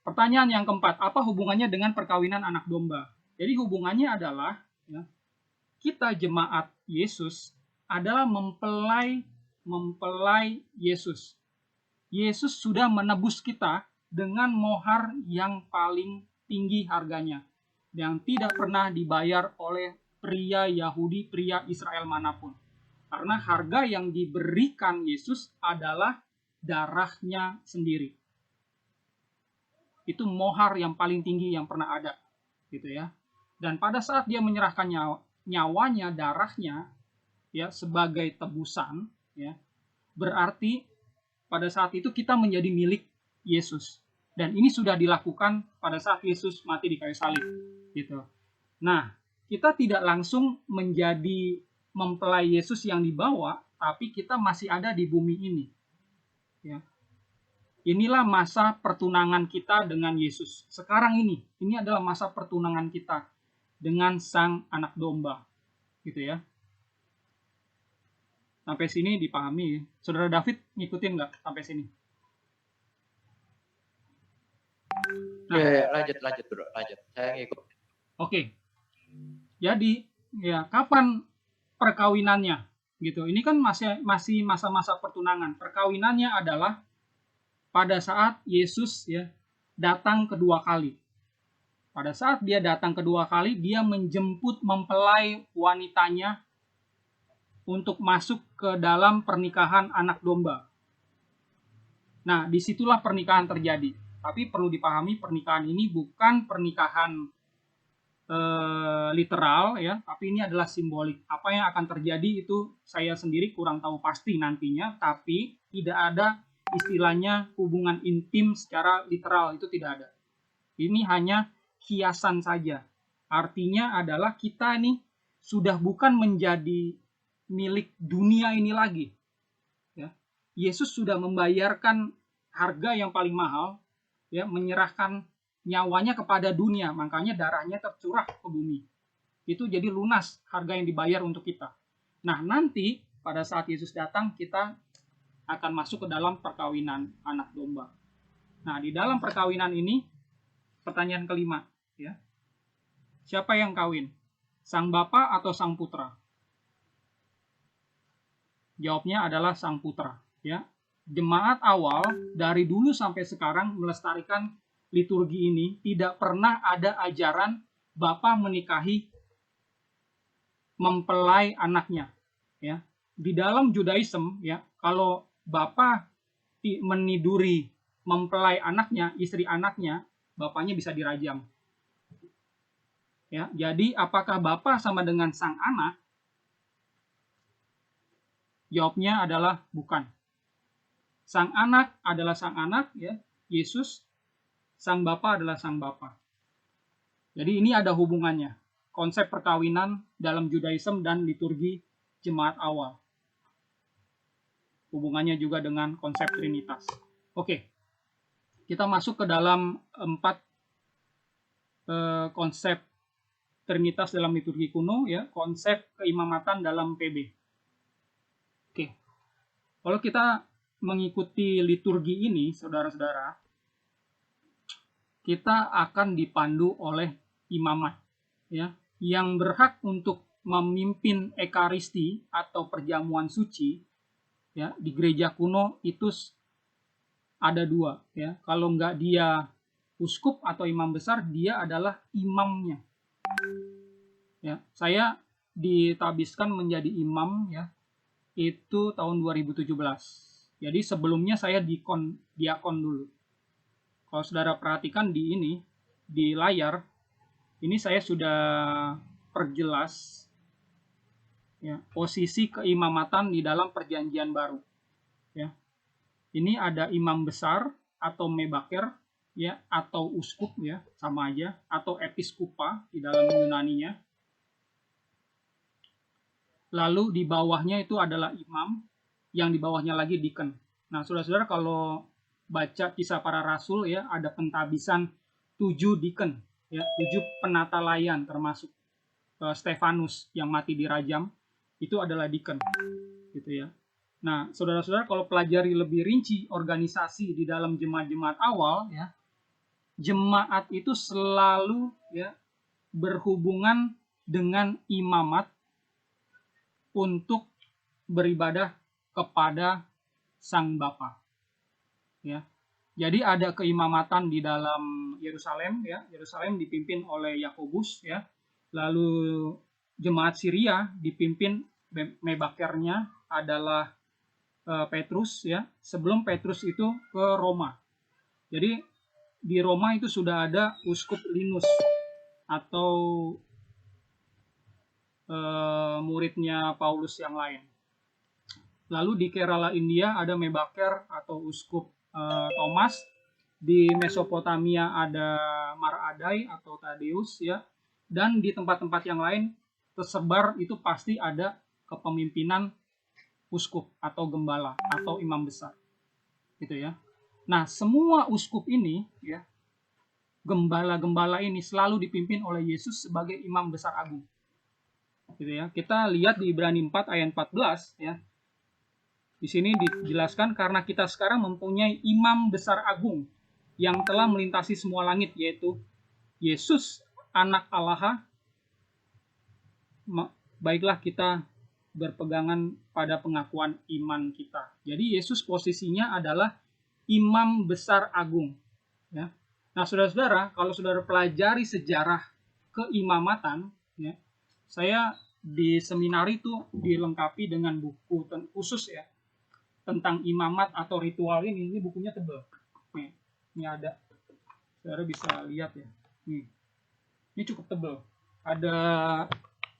pertanyaan yang keempat, apa hubungannya dengan perkawinan anak domba? Jadi hubungannya adalah, ya, kita jemaat Yesus adalah mempelai Yesus. Yesus sudah menebus kita dengan mohar yang paling tinggi harganya, yang tidak pernah dibayar oleh pria Yahudi, pria Israel manapun. Karena harga yang diberikan Yesus adalah darahnya sendiri. Itu mohar yang paling tinggi yang pernah ada, gitu ya. Dan pada saat dia menyerahkan nyawanya, darahnya, ya, sebagai tebusan, ya, berarti pada saat itu kita menjadi milik Yesus. Dan ini sudah dilakukan pada saat Yesus mati di kayu salib, gitu. Nah, kita tidak langsung menjadi mempelai Yesus yang dibawa, tapi kita masih ada di bumi ini, ya. Inilah masa pertunangan kita dengan Yesus. Sekarang ini adalah masa pertunangan kita dengan Sang Anak Domba, gitu ya. Sampai sini dipahami. Saudara David ngikutin nggak sampai sini? Nah, ya, lanjut bro, lanjut. Saya ngikut. Oke. Jadi, ya, kapan perkawinannya? Gitu. Ini kan masih masa-masa pertunangan. Perkawinannya adalah pada saat Yesus, ya, datang kedua kali. Pada saat dia datang kedua kali, dia menjemput mempelai wanitanya untuk masuk ke dalam pernikahan anak domba. Nah, disitulah pernikahan terjadi. Tapi perlu dipahami, pernikahan ini bukan pernikahan literal, ya, tapi ini adalah simbolik. Apa yang akan terjadi itu saya sendiri kurang tahu pasti nantinya, tapi tidak ada istilahnya hubungan intim secara literal, itu tidak ada. Ini hanya hiasan saja. Artinya adalah kita ini sudah bukan menjadi milik dunia ini lagi, ya. Yesus sudah membayarkan harga yang paling mahal, ya, menyerahkan nyawanya kepada dunia, makanya darahnya tercurah ke bumi. Itu jadi lunas harga yang dibayar untuk kita. Nah, nanti pada saat Yesus datang, kita akan masuk ke dalam perkawinan anak domba. Nah, di dalam perkawinan ini, pertanyaan kelima, ya, siapa yang kawin? Sang Bapa atau Sang Putra? Jawabnya adalah Sang Putra, ya. Jemaat awal dari dulu sampai sekarang melestarikan liturgi ini, tidak pernah ada ajaran Bapa menikahi mempelai anaknya, ya. Di dalam Judaism, ya, kalau Bapa meniduri mempelai anaknya, istri anaknya, bapaknya bisa dirajam. Ya, jadi apakah Bapa sama dengan sang anak? Jawabnya adalah bukan. Sang anak adalah sang anak, ya, Yesus. Sang Bapa adalah sang Bapa. Jadi ini ada hubungannya. Konsep perkawinan dalam Judaism dan liturgi jemaat awal. Hubungannya juga dengan konsep Trinitas. Oke. Kita masuk ke dalam 4 konsep Trinitas dalam liturgi kuno, ya, konsep keimamatan dalam PB. Oke. Kalau kita mengikuti liturgi ini, saudara-saudara, kita akan dipandu oleh imamat, ya, yang berhak untuk memimpin ekaristi atau perjamuan suci, ya, di gereja kuno itu ada 2, ya. Kalau nggak dia uskup atau imam besar, dia adalah imamnya. Ya, saya ditabiskan menjadi imam, ya, itu tahun 2017. Jadi sebelumnya saya diakon dulu. Kalau saudara perhatikan di layar, ini saya sudah perjelas ya, posisi keimamatan di dalam perjanjian baru. Ya. Ini ada imam besar atau mebaker, ya, atau uskup, ya, sama aja, atau episkupa di dalam Yunaninya. Lalu di bawahnya itu adalah imam, yang di bawahnya lagi deacon. Nah, saudara-saudara kalau baca Kisah Para Rasul, ya, ada pentabisan 7 deacon, ya, 7 penata layan, termasuk Stefanus yang mati dirajam, itu adalah deacon, gitu ya. Nah, saudara-saudara kalau pelajari lebih rinci organisasi di dalam jemaat-jemaat awal, ya, jemaat itu selalu, ya, berhubungan dengan imamat untuk beribadah kepada Sang Bapa. Ya. Jadi ada keimamatan di dalam Yerusalem, ya. Yerusalem dipimpin oleh Yakobus, ya. Lalu jemaat Syria dipimpin mebakernya adalah Petrus, ya. Sebelum Petrus itu ke Roma. Jadi di Roma itu sudah ada uskup Linus atau muridnya Paulus yang lain. Lalu di Kerala, India ada mebaker atau uskup Thomas. Di Mesopotamia ada Mar Adai atau Tadeus, ya. Dan di tempat-tempat yang lain tersebar itu pasti ada kepemimpinan uskup atau gembala atau imam besar. Gitu ya. Nah, semua uskup ini, ya, gembala-gembala ini selalu dipimpin oleh Yesus sebagai imam besar agung. Gitu ya. Kita lihat di Ibrani 4 ayat 14, ya. Di sini dijelaskan karena kita sekarang mempunyai imam besar agung yang telah melintasi semua langit, yaitu Yesus anak Allah. Baiklah kita berpegangan pada pengakuan iman kita. Jadi Yesus posisinya adalah imam besar agung. Ya. Nah, saudara-saudara, kalau saudara pelajari sejarah keimamatan, ya, saya di seminar itu dilengkapi dengan buku khusus, ya, tentang imamat atau ritual ini. Ini bukunya tebal. Nih, ini ada. Saudara bisa lihat, ya. Nih. Ini cukup tebal. Ada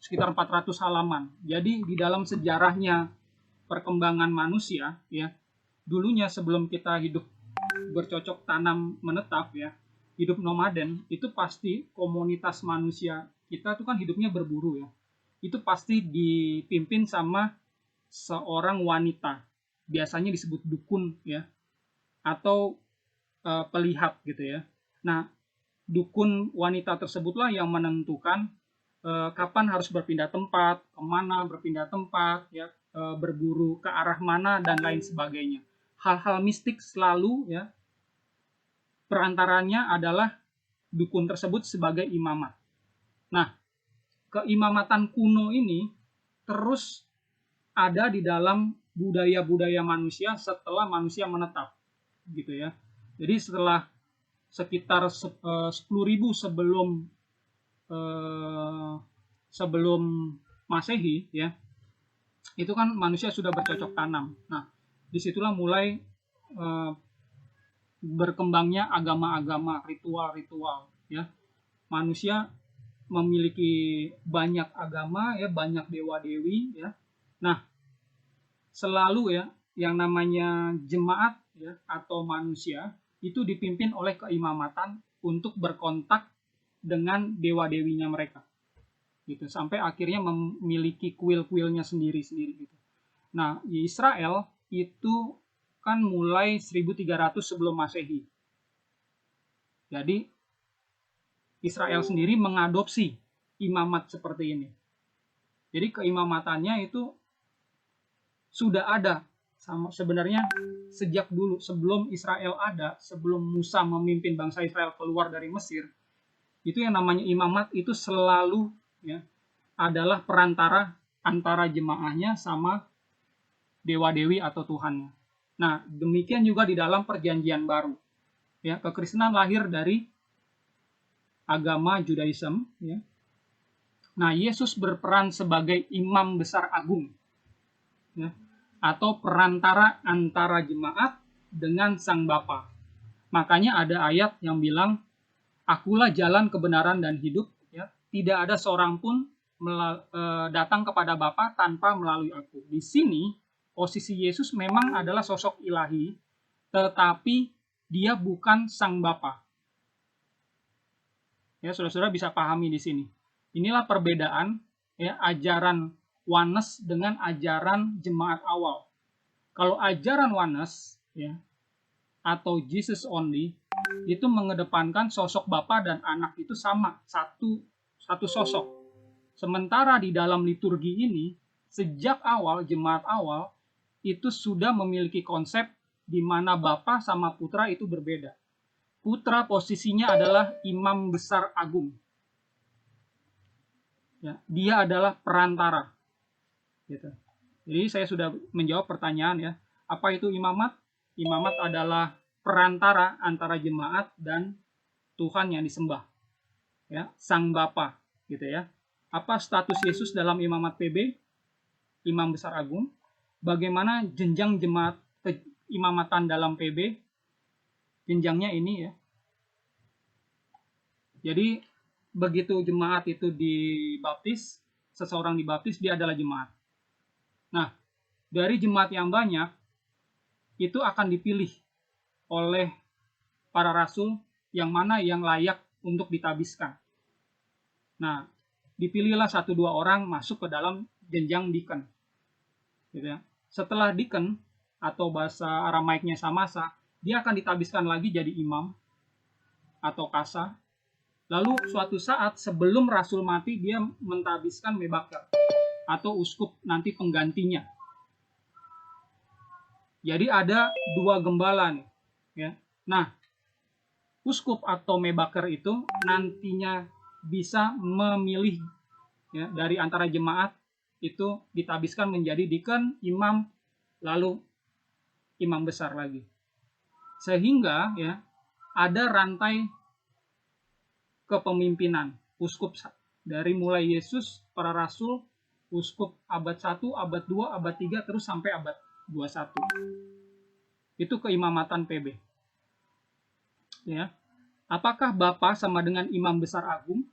sekitar 400 halaman. Jadi di dalam sejarahnya perkembangan manusia, ya, dulunya sebelum kita hidup bercocok tanam menetap, ya, hidup nomaden, itu pasti komunitas manusia kita itu kan hidupnya berburu, ya. Itu pasti dipimpin sama seorang wanita. Biasanya disebut dukun, ya, atau pelihat, gitu ya. Nah, dukun wanita tersebutlah yang menentukan kapan harus berpindah tempat, kemana berpindah tempat, ya, berburu ke arah mana dan lain sebagainya. Hal-hal mistik selalu, ya, perantaranya adalah dukun tersebut sebagai imamat. Nah, keimamatan kuno ini terus ada di dalam budaya-budaya manusia setelah manusia menetap, gitu ya. Jadi setelah sekitar 10.000 sebelum Masehi, ya, itu kan manusia sudah bercocok tanam. Nah, disitulah mulai berkembangnya agama-agama, ritual-ritual, ya. Manusia memiliki banyak agama, ya, banyak dewa-dewi, ya. Nah, selalu, ya, yang namanya jemaat, ya, atau manusia itu dipimpin oleh keimamatan untuk berkontak dengan dewa-dewinya mereka, gitu, sampai akhirnya memiliki kuil-kuilnya sendiri-sendiri, gitu. Nah, di Israel itu kan mulai 1300 sebelum Masehi. Jadi Israel sendiri mengadopsi imamat seperti ini. Jadi keimamatannya itu sudah ada sebenarnya sejak dulu, sebelum Israel ada, sebelum Musa memimpin bangsa Israel keluar dari Mesir. Itu yang namanya imamat itu selalu, ya, adalah perantara antara jemaahnya sama dewa-dewi atau Tuhannya. Nah, demikian juga di dalam perjanjian baru. Ya, kekristenan lahir dari agama Judaism, ya. Nah, Yesus berperan sebagai imam besar agung, ya. atau perantara antara jemaat dengan Sang Bapa. Makanya ada ayat yang bilang, akulah jalan kebenaran dan hidup, ya. Tidak ada seorang pun datang kepada Bapa tanpa melalui aku. Di sini posisi Yesus memang adalah sosok ilahi, tetapi dia bukan Sang Bapa. Ya, saudara-saudara bisa pahami di sini. Inilah perbedaan, ya, ajaran Oneness dengan ajaran jemaat awal. Kalau ajaran Oneness, ya, atau Jesus only, itu mengedepankan sosok Bapa dan Anak itu sama, satu sosok. Sementara di dalam liturgi ini, sejak awal, jemaat awal, itu sudah memiliki konsep di mana Bapa sama Putra itu berbeda. Putra posisinya adalah imam besar agung. Ya, dia adalah perantara. Gitu. Jadi saya sudah menjawab pertanyaan, ya. Apa itu imamat? Imamat adalah perantara antara jemaat dan Tuhan yang disembah. Ya, Sang Bapa, gitu ya. Apa status Yesus dalam imamat PB? Imam besar agung. Bagaimana jenjang jemaat imamatan dalam PB? Jenjangnya ini, ya. Jadi begitu jemaat itu dibaptis, seseorang dibaptis, dia adalah jemaat. Nah, dari jemaat yang banyak, itu akan dipilih oleh para rasul yang mana yang layak untuk ditabiskan. Nah, dipilihlah 1-2 orang masuk ke dalam jenjang deacon. Gitu ya. Setelah deacon, atau bahasa Aramaiknya samasa, dia akan ditabiskan lagi jadi imam atau kasa. Lalu suatu saat sebelum rasul mati, dia mentabiskan mebaker atau uskup nanti penggantinya. Jadi ada 2 gembala nih, ya. Nah, uskup atau mebaker itu nantinya bisa memilih, ya, dari antara jemaat itu ditabiskan menjadi deacon, imam, lalu imam besar lagi. Sehingga, ya, ada rantai kepemimpinan uskup dari mulai Yesus, para rasul, uskup abad 1, abad 2, abad 3, terus sampai abad 21. Itu keimamatan PB. Ya. Apakah Bapa sama dengan imam besar agung?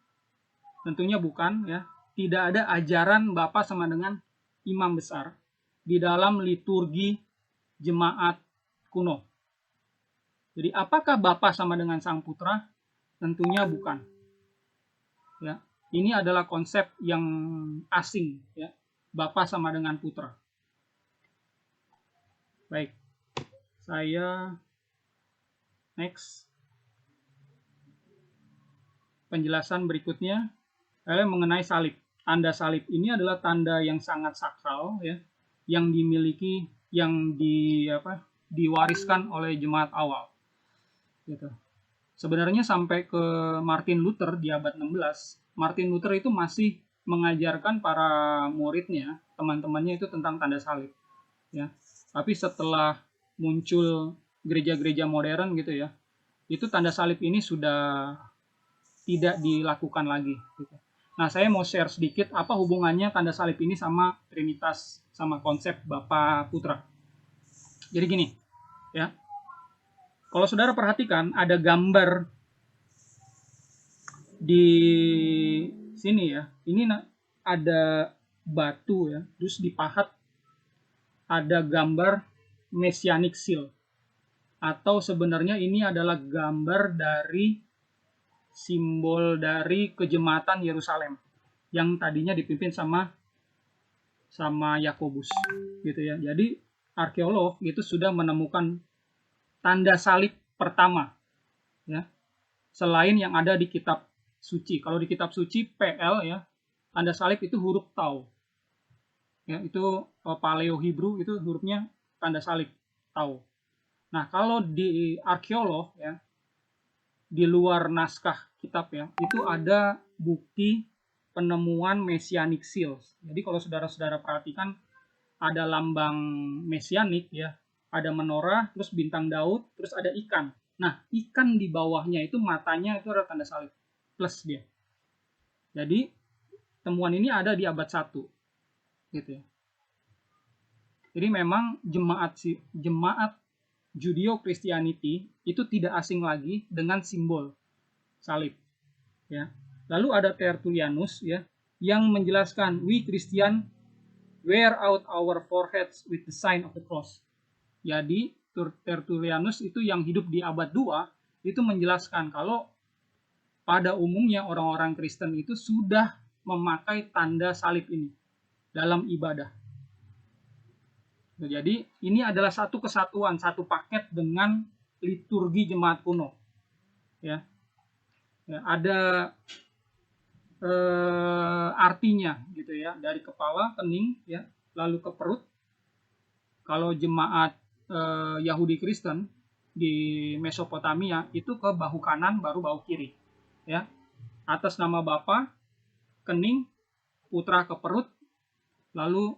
Tentunya bukan, ya. Tidak ada ajaran Bapa sama dengan imam besar di dalam liturgi jemaat kuno. Jadi apakah Bapa sama dengan Sang Putra? Tentunya bukan. Ya. Ini adalah konsep yang asing, ya. Bapa sama dengan Putra. Baik, saya next. Penjelasan berikutnya adalah mengenai salib. Tanda salib ini adalah tanda yang sangat sakral, ya, yang dimiliki, yang diwariskan oleh jemaat awal. Gitu. Sebenarnya sampai ke Martin Luther di abad 16, Martin Luther itu masih mengajarkan para muridnya, teman-temannya itu tentang tanda salib, ya. Tapi setelah muncul gereja-gereja modern gitu, ya, itu tanda salib ini sudah tidak dilakukan lagi. Gitu. Nah, saya mau share sedikit apa hubungannya tanda salib ini sama Trinitas, sama konsep Bapa Putra. Jadi gini, ya. Kalau saudara perhatikan ada gambar di sini, ya. Ini ada batu, ya, terus dipahat ada gambar Messianic Seal, atau sebenarnya ini adalah gambar dari simbol dari kejemaatan Yerusalem yang tadinya dipimpin sama Yakobus, gitu ya. Jadi arkeolog itu sudah menemukan tanda salib pertama, ya, selain yang ada di kitab suci. Kalau di kitab suci PL, ya, tanda salib itu huruf tau. Ya, itu Paleo Hebrew itu hurufnya tanda salib tau. Nah, kalau di arkeolog, ya, di luar naskah kitab, ya, itu ada bukti penemuan Messianic Seals. Jadi kalau saudara-saudara perhatikan ada lambang Messianic, ya, ada menorah, terus bintang Daud, terus ada ikan. Nah, ikan di bawahnya itu matanya itu adalah tanda salib plus dia. Jadi temuan ini ada di abad 1. Gitu ya. Jadi memang jemaat Judeo-Christianity itu tidak asing lagi dengan simbol salib. Ya. Lalu ada Tertullianus ya yang menjelaskan, we Christian wear out our foreheads with the sign of the cross. Jadi Tertullianus itu yang hidup di abad 2 itu menjelaskan kalau pada umumnya orang-orang Kristen itu sudah memakai tanda salib ini dalam ibadah. Jadi ini adalah satu kesatuan, satu paket dengan liturgi jemaat kuno. Ya, ada artinya gitu ya, dari kepala, kening, ya, lalu ke perut. Kalau jemaat Yahudi Kristen di Mesopotamia itu ke bahu kanan baru bahu kiri. Ya, atas nama Bapa, kening, Putra ke perut, lalu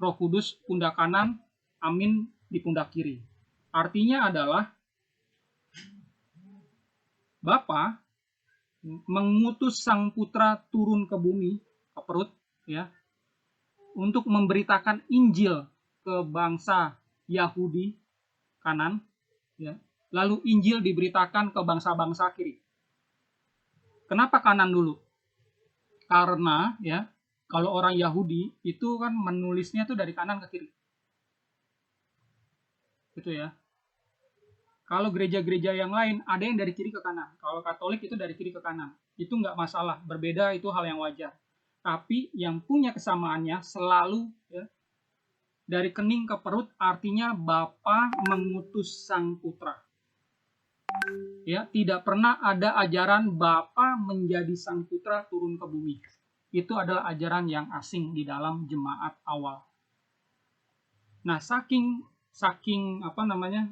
Roh Kudus pundak kanan, Amin di pundak kiri. Artinya adalah Bapa mengutus Sang Putra turun ke bumi, ke perut, ya, untuk memberitakan Injil ke bangsa Yahudi kanan, ya. Lalu Injil diberitakan ke bangsa-bangsa kiri. Kenapa kanan dulu? Karena ya, kalau orang Yahudi itu kan menulisnya tuh dari kanan ke kiri. Gitu ya. Kalau gereja-gereja yang lain ada yang dari kiri ke kanan. Kalau Katolik itu dari kiri ke kanan. Itu nggak masalah. Berbeda itu hal yang wajar. Tapi yang punya kesamaannya selalu ya, dari kening ke perut, artinya Bapa mengutus Sang Putra. Ya, tidak pernah ada ajaran Bapa menjadi Sang Putra turun ke bumi. Itu adalah ajaran yang asing di dalam jemaat awal. Nah, saking apa namanya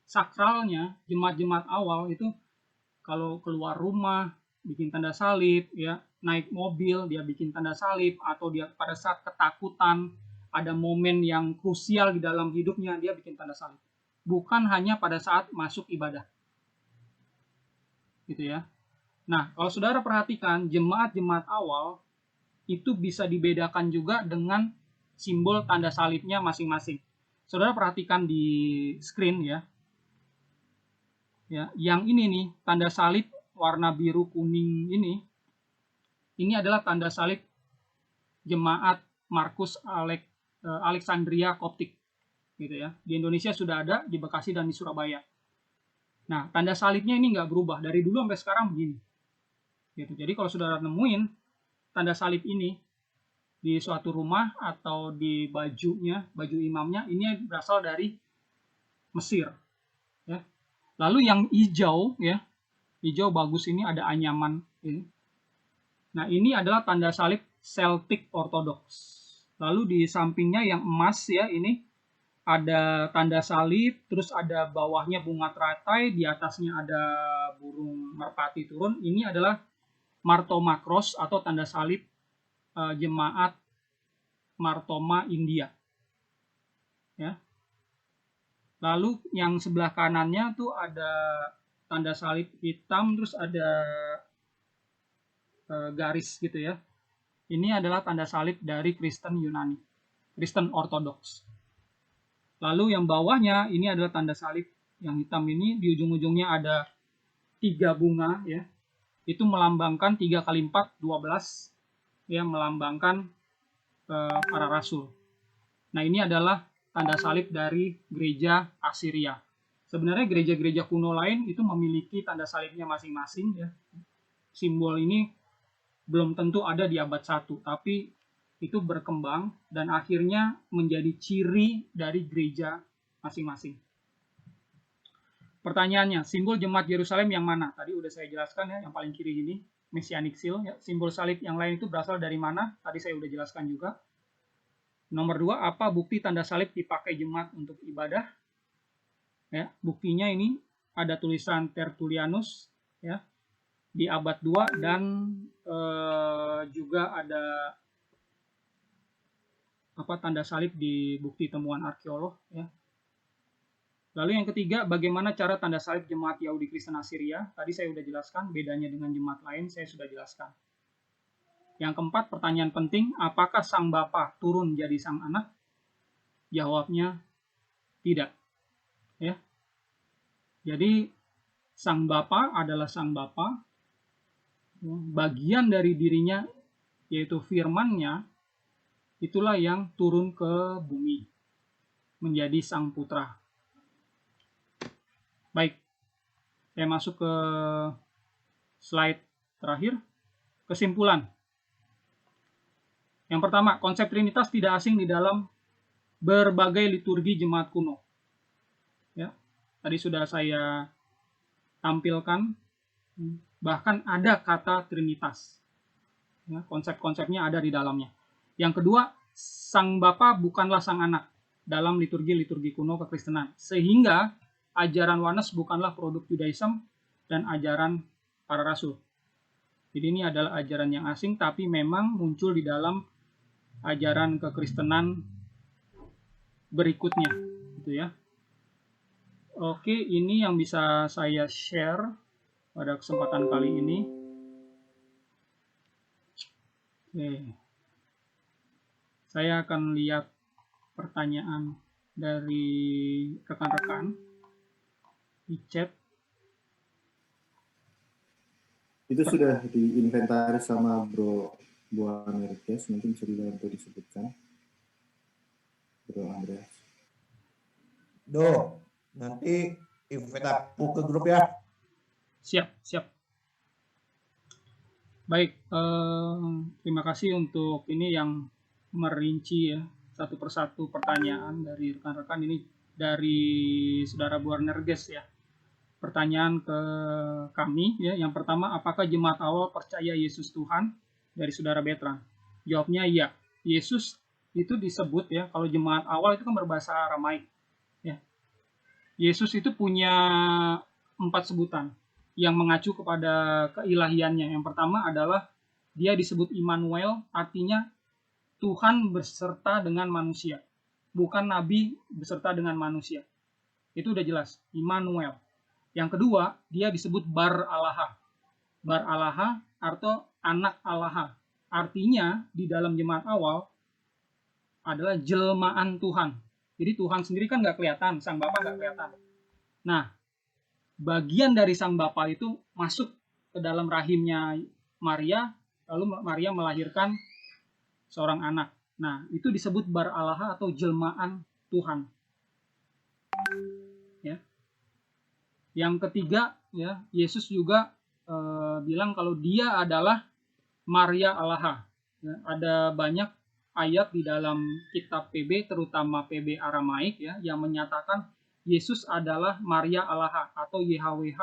sakralnya jemaat-jemaat awal itu, kalau keluar rumah bikin tanda salib, ya, naik mobil dia bikin tanda salib, atau dia pada saat ketakutan ada momen yang krusial di dalam hidupnya dia bikin tanda salib. Bukan hanya pada saat masuk ibadah. Gitu ya. Nah, kalau saudara perhatikan jemaat-jemaat awal itu bisa dibedakan juga dengan simbol tanda salibnya masing-masing. Saudara perhatikan di screen ya. Ya, yang ini nih tanda salib warna biru kuning ini adalah tanda salib jemaat Markus Alexandria Koptik. Gitu ya. Di Indonesia sudah ada, di Bekasi dan di Surabaya. Nah, tanda salibnya ini nggak berubah dari dulu sampai sekarang begini. Gitu. Jadi kalau saudara nemuin tanda salib ini di suatu rumah atau di bajunya, baju imamnya, ini berasal dari Mesir. Ya. Lalu yang hijau, ya, hijau bagus ini ada anyaman. Ini. Nah, ini adalah tanda salib Celtic Orthodox. Lalu di sampingnya yang emas ya, ini ada tanda salib, terus ada bawahnya bunga teratai, di atasnya ada burung merpati turun. Ini adalah Martoma Cross atau tanda salib jemaat Martoma India. Ya. Lalu yang sebelah kanannya tuh ada tanda salib hitam, terus ada garis gitu ya. Ini adalah tanda salib dari Kristen Yunani, Kristen Ortodoks. Lalu yang bawahnya ini adalah tanda salib yang hitam ini, di ujung-ujungnya ada 3 bunga ya. Itu melambangkan 3 kali 4, 12 ya, melambangkan para rasul. Nah, ini adalah tanda salib dari gereja Assyria. Sebenarnya gereja-gereja kuno lain itu memiliki tanda salibnya masing-masing ya. Simbol ini belum tentu ada di abad 1, tapi itu berkembang dan akhirnya menjadi ciri dari gereja masing-masing. Pertanyaannya, simbol jemaat Yerusalem yang mana? Tadi udah saya jelaskan ya, yang paling kiri ini, Messianic Seal. Ya. Simbol salib yang lain itu berasal dari mana? Tadi saya udah jelaskan juga. Nomor 2, apa bukti tanda salib dipakai jemaat untuk ibadah? Ya, buktinya ini ada tulisan Tertullianus ya, di abad 2 dan juga ada tanda salib di bukti temuan arkeolog ya. Lalu yang ketiga, bagaimana cara tanda salib jemaat Yahudi Kristen Assyria? Tadi saya sudah jelaskan, bedanya dengan jemaat lain saya sudah jelaskan. Yang keempat, pertanyaan penting, apakah Sang Bapa turun jadi Sang Anak? Jawabnya tidak. Ya. Jadi Sang Bapa adalah Sang Bapa. Bagian dari dirinya yaitu firman-Nya itulah yang turun ke bumi menjadi Sang Putra. Baik. Saya masuk ke slide terakhir. Kesimpulan. Yang pertama, konsep Trinitas tidak asing di dalam berbagai liturgi jemaat kuno. Ya, tadi sudah saya tampilkan, bahkan ada kata Trinitas. Ya, konsep-konsepnya ada di dalamnya. Yang kedua, Sang Bapa bukanlah Sang Anak dalam liturgi-liturgi kuno kekristenan. Sehingga ajaran Oneness bukanlah produk Judaism dan ajaran para rasul. Jadi ini adalah ajaran yang asing, tapi memang muncul di dalam ajaran kekristenan berikutnya, gitu ya. Oke, ini yang bisa saya share pada kesempatan kali ini. Oke. Saya akan lihat pertanyaan dari rekan-rekan di chat. Itu sudah diinventaris sama Bro Andreas, mungkin bisa dibantu disebutkan. Bro Andreas. Nanti invite aku ke grup ya. Siap. Baik, terima kasih untuk ini yang merinci ya satu persatu pertanyaan dari rekan-rekan. Ini dari Saudara Buarnerges ya. Pertanyaan ke kami ya. Yang pertama, apakah jemaat awal percaya Yesus Tuhan? Dari Saudara Betran. Jawabnya iya. Yesus itu disebut ya, kalau jemaat awal itu kan berbahasa Aramaik ya. Yesus itu punya 4 sebutan yang mengacu kepada keilahiannya. Yang pertama adalah dia disebut Immanuel, artinya Tuhan beserta dengan manusia. Bukan nabi beserta dengan manusia. Itu udah jelas, Immanuel. Yang kedua, dia disebut Bar Allaha. Bar Allaha atau anak Allaha. Artinya di dalam jemaat awal adalah jelmaan Tuhan. Jadi Tuhan sendiri kan nggak kelihatan, Sang Bapa nggak kelihatan. Nah, bagian dari Sang Bapa itu masuk ke dalam rahimnya Maria, lalu Maria melahirkan seorang anak. Nah, itu disebut Bar Allaha atau jelmaan Tuhan. Ya. Yang ketiga, ya, Yesus juga bilang kalau dia adalah Maria Allaha. Ya, ada banyak ayat di dalam kitab PB, terutama PB Aramaik ya, yang menyatakan Yesus adalah Maria Allaha atau YHWH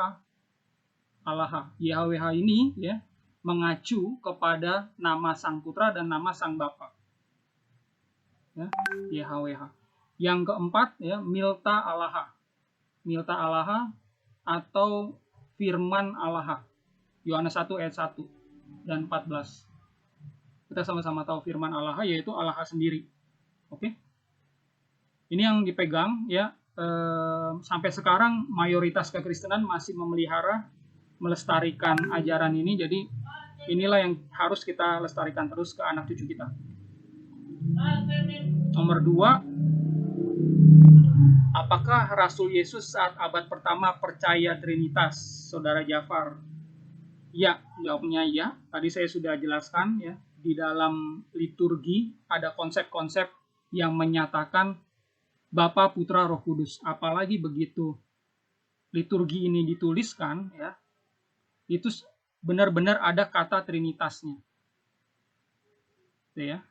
Allaha. YHWH ini ya mengacu kepada nama Sang Putra dan nama Sang Bapa. Ya, YHWH. Yang keempat ya, Milta Allaha. Milta Allaha atau firman Allaha. Yohanes 1 ayat 1 dan 14. Kita sama-sama tahu firman Allaha yaitu Allaha sendiri. Oke? Ini yang dipegang ya, sampai sekarang mayoritas kekristenan masih memelihara, melestarikan ajaran ini. Jadi inilah yang harus kita lestarikan terus ke anak cucu kita. Nomor 2, apakah Rasul Yesus saat abad pertama percaya Trinitas, Saudara Jafar? Ya, jawabnya ya. Tadi saya sudah jelaskan ya. Di dalam liturgi ada konsep-konsep yang menyatakan Bapa, Putra, Roh Kudus. Apalagi begitu liturgi ini dituliskan ya, itu benar-benar ada kata Trinitasnya. Oke, ya.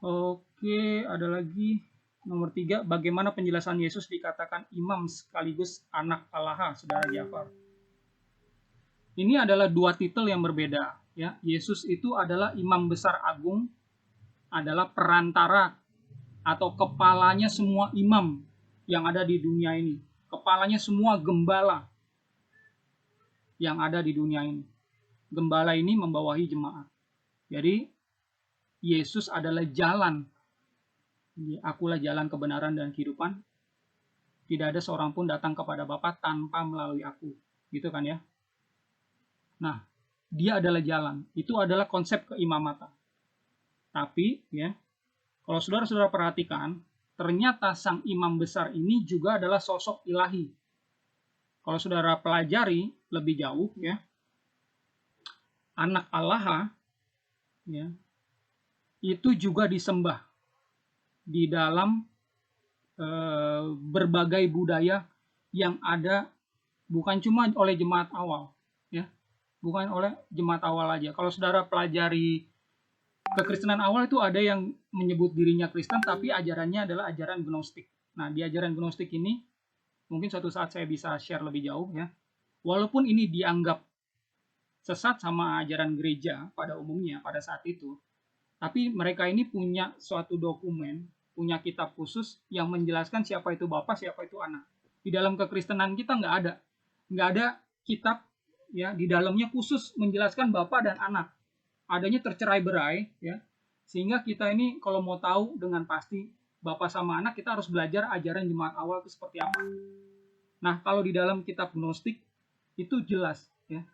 Oke, ada lagi nomor 3, bagaimana penjelasan Yesus dikatakan imam sekaligus anak Allah, Saudara Jafar? Ini adalah 2 titel yang berbeda ya. Yesus itu adalah imam besar agung, adalah perantara atau kepalanya semua imam yang ada di dunia ini. Kepalanya semua gembala yang ada di dunia ini. Gembala ini membawahi jemaat. Jadi Yesus adalah jalan. Akulah jalan, kebenaran, dan kehidupan. Tidak ada seorang pun datang kepada Bapa tanpa melalui aku. Gitu kan ya. Nah, dia adalah jalan. Itu adalah konsep keimamatan. Tapi ya, Kalau saudara-saudara perhatikan, ternyata sang imam besar ini juga adalah sosok ilahi. Kalau saudara pelajari lebih jauh, ya, anak Allah, ya, itu juga disembah di dalam berbagai budaya yang ada, bukan cuma oleh jemaat awal, ya, bukan oleh jemaat awal aja. Kalau saudara pelajari kekristenan awal, itu ada yang menyebut dirinya Kristen tapi ajarannya adalah ajaran Gnostik. Nah, di ajaran Gnostik ini mungkin suatu saat saya bisa share lebih jauh, ya. Walaupun ini dianggap sesat sama ajaran gereja pada umumnya pada saat itu, tapi mereka ini punya suatu dokumen, punya kitab khusus yang menjelaskan siapa itu Bapa, siapa itu Anak. Di dalam kekristenan kita nggak ada kitab, ya, di dalamnya khusus menjelaskan Bapa dan Anak. Adanya tercerai-berai, ya, sehingga kita ini kalau mau tahu dengan pasti Bapa sama Anak, kita harus belajar ajaran jemaat awal itu seperti apa. Nah, kalau di dalam kitab Gnostik itu jelas, ya,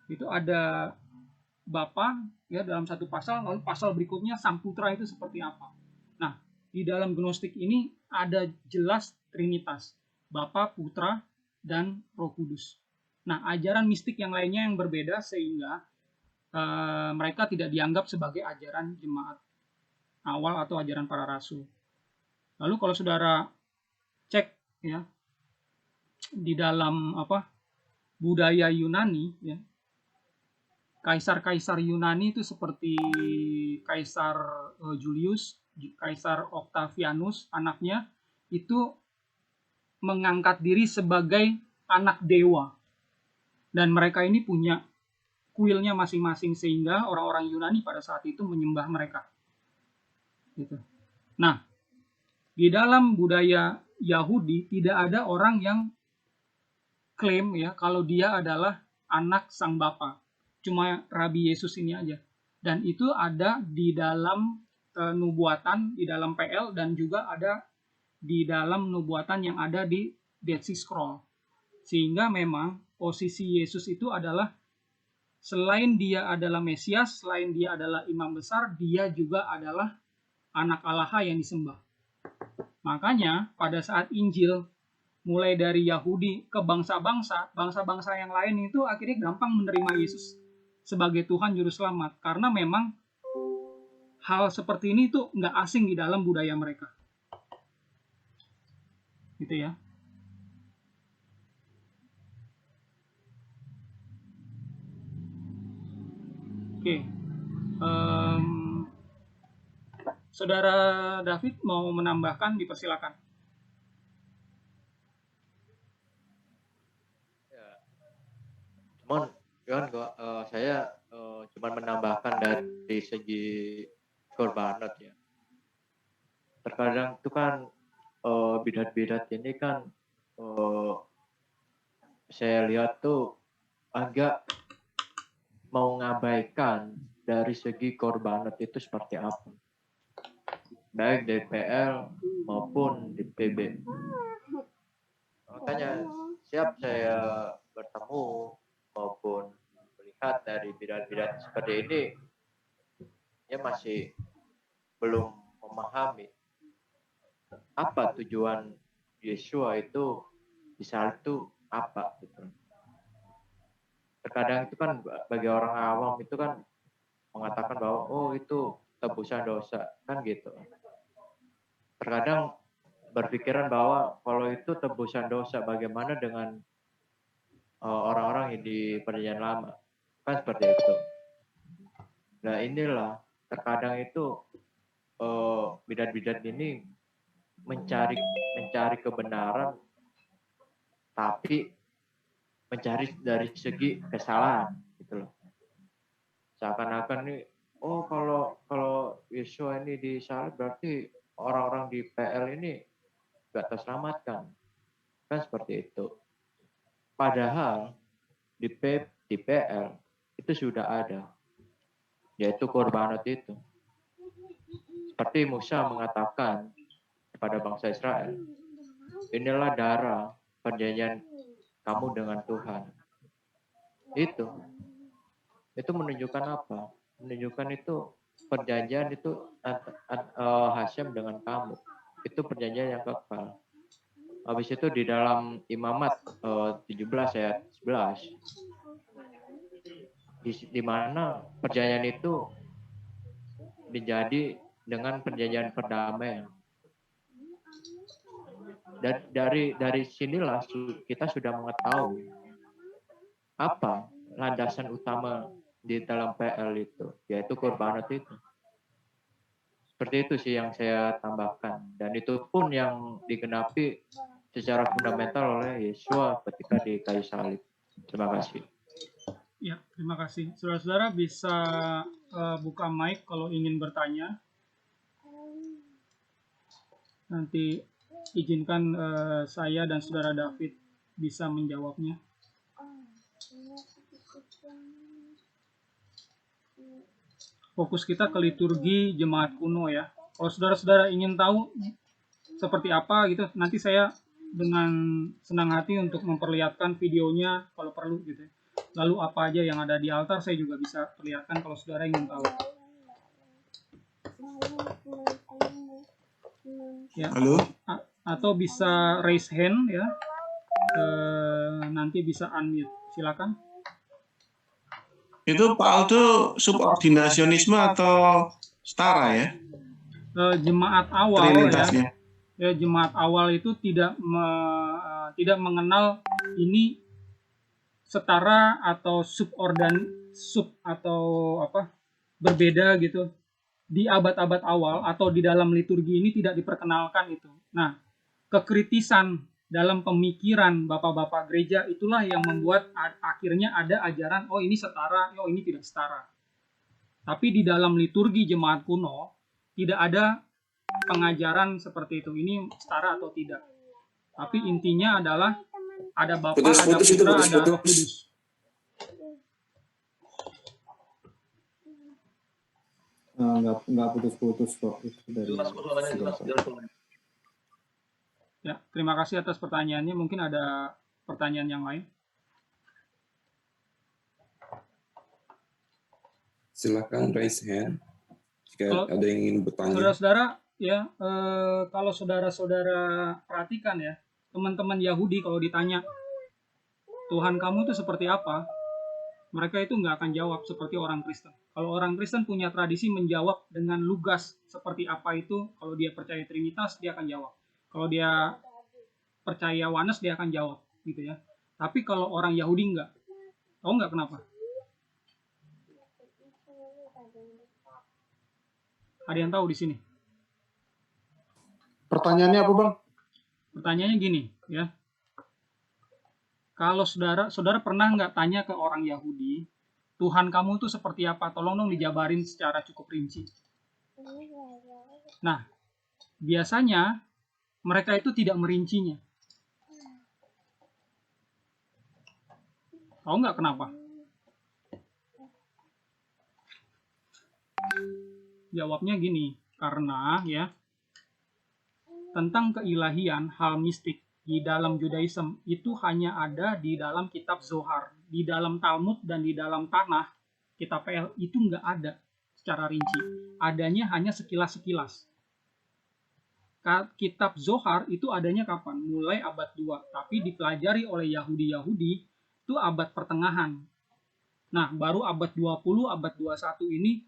itu ada Bapa, ya, dalam satu pasal, lalu pasal berikutnya Sang Putra itu seperti apa. Nah, di dalam Gnostik ini ada jelas Trinitas, Bapa, Putra, dan Roh Kudus. Nah, ajaran mistik yang lainnya yang berbeda sehingga mereka tidak dianggap sebagai ajaran jemaat awal atau ajaran para rasul. Lalu kalau saudara cek, ya, di dalam budaya Yunani, ya, kaisar-kaisar Yunani itu seperti Kaisar Julius, Kaisar Octavianus, anaknya itu mengangkat diri sebagai anak dewa. Dan mereka ini punya kuilnya masing-masing sehingga orang-orang Yunani pada saat itu menyembah mereka. Gitu. Nah, di dalam budaya Yahudi tidak ada orang yang klaim, ya, kalau dia adalah anak sang Bapa. Cuma Rabi Yesus ini aja. Dan itu ada di dalam nubuatan, di dalam PL, dan juga ada di dalam nubuatan yang ada di Dead Sea Scroll. Sehingga memang posisi Yesus itu adalah, selain dia adalah Mesias, selain dia adalah imam besar, dia juga adalah anak Allah yang disembah. Makanya pada saat Injil mulai dari Yahudi ke bangsa-bangsa, bangsa-bangsa yang lain itu akhirnya gampang menerima Yesus sebagai Tuhan Juru Selamat. Karena memang hal seperti ini tuh nggak asing di dalam budaya mereka. Gitu ya. Oke. Saudara David mau menambahkan, dipersilakan. Cuman saya cuma menambahkan dari segi korbanat, ya. Terkadang itu kan bidat-bidat ini kan saya lihat tuh agak mau mengabaikan dari segi korbanat itu seperti apa, baik DPL maupun di PB. Makanya siap saya bertemu maupun melihat dari bidat-bidat seperti ini, ya masih belum memahami apa tujuan Yesua itu di salib itu apa gitu. Terkadang itu kan bagi orang awam itu kan mengatakan bahwa oh itu tebusan dosa kan gitu. Terkadang berpikiran bahwa kalau itu tebusan dosa, bagaimana dengan orang-orang yang di perjanjian lama, kan seperti itu. Nah inilah terkadang itu bidat-bidat ini mencari kebenaran, tapi mencari dari segi kesalahan gitu loh. Seakan-akan nih, oh kalau Yesua ini disalib berarti orang-orang di PL ini gak terselamatkan, kan seperti itu. Padahal di PL itu sudah ada, yaitu korbanat itu. Seperti Musa mengatakan kepada bangsa Israel, inilah darah perjanjian kamu dengan Tuhan. Itu menunjukkan apa? Menunjukkan itu perjanjian itu Hasyim dengan kamu. Itu perjanjian yang kekal. Habis itu di dalam Imamat 17 ayat 11 di mana perjanjian itu menjadi dengan perjanjian perdamaian. Dan dari sinilah kita sudah mengetahui apa landasan utama di dalam PL itu, yaitu korbanat itu. Seperti itu sih yang saya tambahkan. Dan itu pun yang digenapi secara fundamental oleh Yesua ketika di kayu salib. Terima kasih. Ya, terima kasih. Saudara-saudara bisa buka mic kalau ingin bertanya. Nanti izinkan saya dan saudara David bisa menjawabnya. Fokus kita ke liturgi jemaat kuno ya. Kalau saudara-saudara ingin tahu seperti apa gitu, nanti saya dengan senang hati untuk memperlihatkan videonya kalau perlu gitu. Lalu apa aja yang ada di altar saya juga bisa perlihatkan kalau saudara ingin tahu. Ya. Halo? Atau bisa raise hand ya. Nanti bisa unmute. Silakan. Itu Pak Aldo subordinasionisme atau setara ya? Jemaat awal Trinitasnya. ya, jemaat awal itu tidak mengenal ini setara atau sub atau apa berbeda gitu. Di abad-abad awal atau di dalam liturgi ini tidak diperkenalkan itu. Nah, kekritisan dalam pemikiran bapak-bapak gereja itulah yang membuat akhirnya ada ajaran, oh ini setara, oh ini tidak setara. Tapi di dalam liturgi jemaat kuno tidak ada pengajaran seperti itu, ini setara atau tidak. Tapi intinya adalah ada Bapa, ada Putra, ada Roh Kudus. Nggak putus-putus kok itu dari Ya, terima kasih atas pertanyaannya. Mungkin ada pertanyaan yang lain. Silakan raise hand jika Kalau ada yang ingin bertanya. Saudara-saudara, ya kalau saudara-saudara perhatikan ya, teman-teman Yahudi kalau ditanya Tuhan kamu itu seperti apa, mereka itu nggak akan jawab seperti orang Kristen. Kalau orang Kristen punya tradisi menjawab dengan lugas seperti apa itu, kalau dia percaya Trinitas dia akan jawab. Kalau dia percaya Oneness dia akan jawab, gitu ya. Tapi kalau orang Yahudi nggak, tahu nggak kenapa? Ada yang tahu di sini? Pertanyaannya apa, Bang? Pertanyaannya gini, ya. Kalau saudara pernah nggak tanya ke orang Yahudi, Tuhan kamu tuh seperti apa? Tolong dong dijabarin secara cukup rinci. Nah, biasanya mereka itu tidak merincinya. Tahu nggak kenapa? Jawabnya gini, karena ya tentang keilahian, hal mistik di dalam Judaism itu hanya ada di dalam kitab Zohar, di dalam Talmud dan di dalam Tanakh, kitab PL itu nggak ada secara rinci. Adanya hanya sekilas-sekilas. Kitab Zohar itu adanya kapan? Mulai abad 2, tapi dipelajari oleh Yahudi-Yahudi itu abad pertengahan. Nah, baru abad 20, abad 21 ini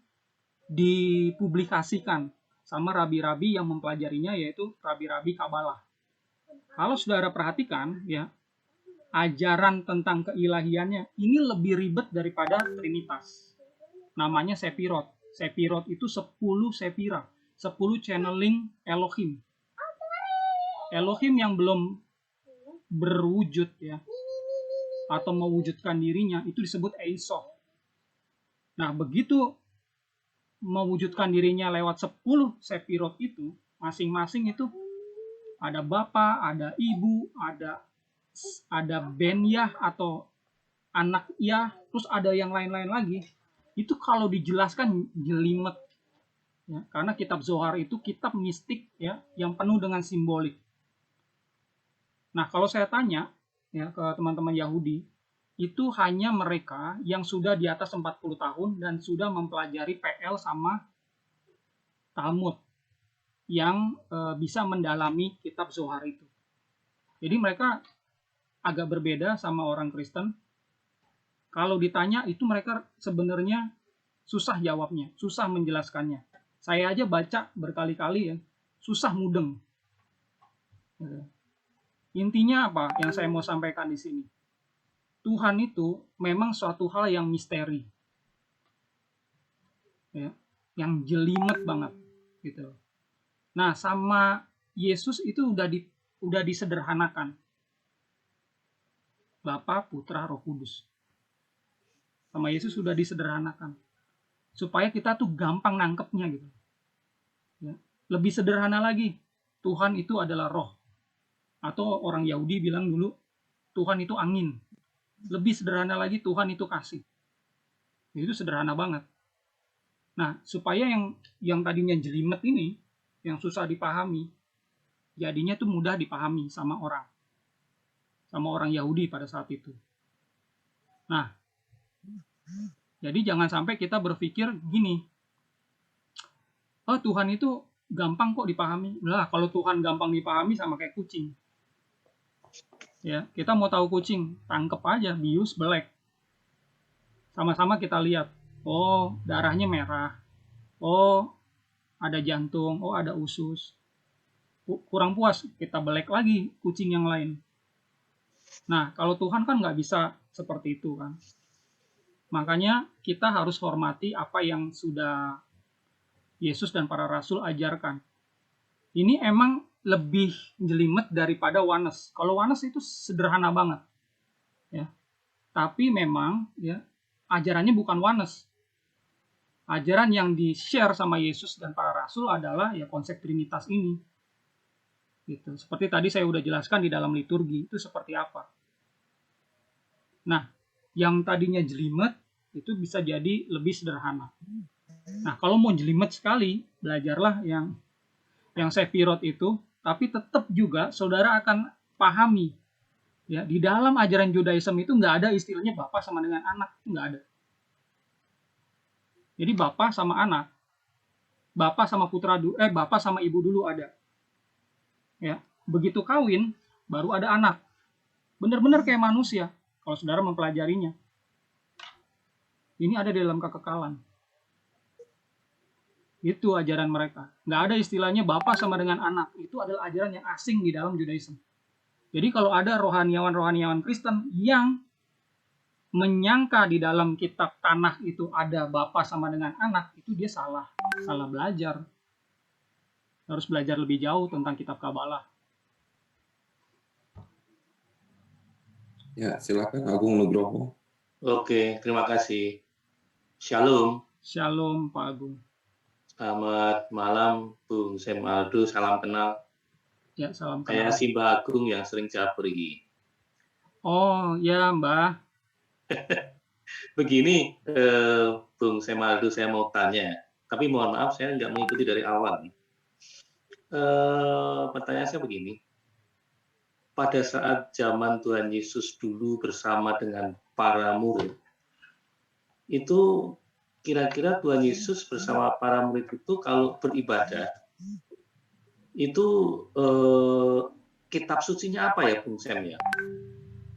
dipublikasikan sama rabi-rabi yang mempelajarinya, yaitu rabi-rabi Kabalah. Kalau saudara perhatikan, ya, ajaran tentang keilahiannya ini lebih ribet daripada Trinitas. Namanya Sepirot. Sepirot itu 10 sepira, 10 channeling Elohim. Elohim yang belum berwujud ya, atau mewujudkan dirinya itu disebut Eisof. Nah, begitu mewujudkan dirinya lewat 10 sepirot itu, masing-masing itu ada Bapa, ada Ibu, ada Ben Yah atau anak Yah, terus ada yang lain-lain lagi. Itu kalau dijelaskan jelimet. Ya, karena kitab Zohar itu kitab mistik ya, yang penuh dengan simbolik. Nah, kalau saya tanya ya ke teman-teman Yahudi, itu hanya mereka yang sudah di atas 40 tahun dan sudah mempelajari PL sama Talmud yang bisa mendalami kitab Zohar itu. Jadi mereka agak berbeda sama orang Kristen. Kalau ditanya itu mereka sebenarnya susah jawabnya, susah menjelaskannya. Saya aja baca berkali-kali ya, susah mudeng. Intinya apa yang saya mau sampaikan di sini? Tuhan itu memang suatu hal yang misteri, ya, yang jelimet banget, gitu. Nah, sama Yesus itu udah disederhanakan. Bapa, Putra, Roh Kudus. Sama Yesus sudah disederhanakan. Supaya kita tuh gampang nangkepnya gitu. Ya. Lebih sederhana lagi, Tuhan itu adalah roh. Atau orang Yahudi bilang dulu, Tuhan itu angin. Lebih sederhana lagi, Tuhan itu kasih. Itu sederhana banget. Nah, supaya yang tadinya jelimet ini, yang susah dipahami, jadinya tuh mudah dipahami sama orang Yahudi pada saat itu. Nah, jadi jangan sampai kita berpikir gini, oh Tuhan itu gampang kok dipahami. Lah, kalau Tuhan gampang dipahami sama kayak kucing. Ya, kita mau tahu kucing, tangkep aja, bius, belek. Sama-sama kita lihat, oh darahnya merah, oh ada jantung, oh ada usus. Kurang puas, kita belek lagi kucing yang lain. Nah, kalau Tuhan kan nggak bisa seperti itu kan. Makanya kita harus hormati apa yang sudah Yesus dan para rasul ajarkan. Ini emang lebih jelimet daripada Wanes. Kalau Wanes itu sederhana banget, ya. Tapi memang ya ajarannya bukan Wanes. Ajaran yang di-share sama Yesus dan para rasul adalah ya konsep Trinitas ini. Gitu. Seperti tadi saya udah jelaskan di dalam liturgi itu seperti apa. Nah, yang tadinya jelimet itu bisa jadi lebih sederhana. Nah, kalau mau jelimet sekali, belajarlah yang Sefirot itu, tapi tetap juga saudara akan pahami. Ya, di dalam ajaran Judaism itu nggak ada istilahnya Bapa sama dengan anak, nggak ada. Jadi Bapa sama anak, Bapa sama putra Bapa sama ibu dulu ada. Ya, begitu kawin baru ada anak. Benar-benar kayak manusia kalau saudara mempelajarinya. Ini ada di dalam kekekalan. Itu ajaran mereka. Nggak ada istilahnya Bapa sama dengan anak. Itu adalah ajaran yang asing di dalam Judaism. Jadi kalau ada rohaniawan-rohaniawan Kristen yang menyangka di dalam kitab Tanakh itu ada Bapa sama dengan anak, itu dia salah belajar. Harus belajar lebih jauh tentang kitab Kabalah. Ya, silakan Agung Nugroho. Oke, terima kasih. Shalom. Shalom Pak Agung. Selamat malam Bung Sam Aldo, salam kenal. Ya, salam Saya kenal. Simba Agung yang sering capri. Oh, ya Mbah. Begini, Bung Sam Aldo, saya mau tanya. Tapi mohon maaf, saya nggak mengikuti dari awal. Pertanyaan saya begini. Pada saat zaman Tuhan Yesus dulu bersama dengan para murid, itu kira-kira Tuhan Yesus bersama para murid itu kalau beribadah, itu kitab sucinya apa ya Bung Sam ya?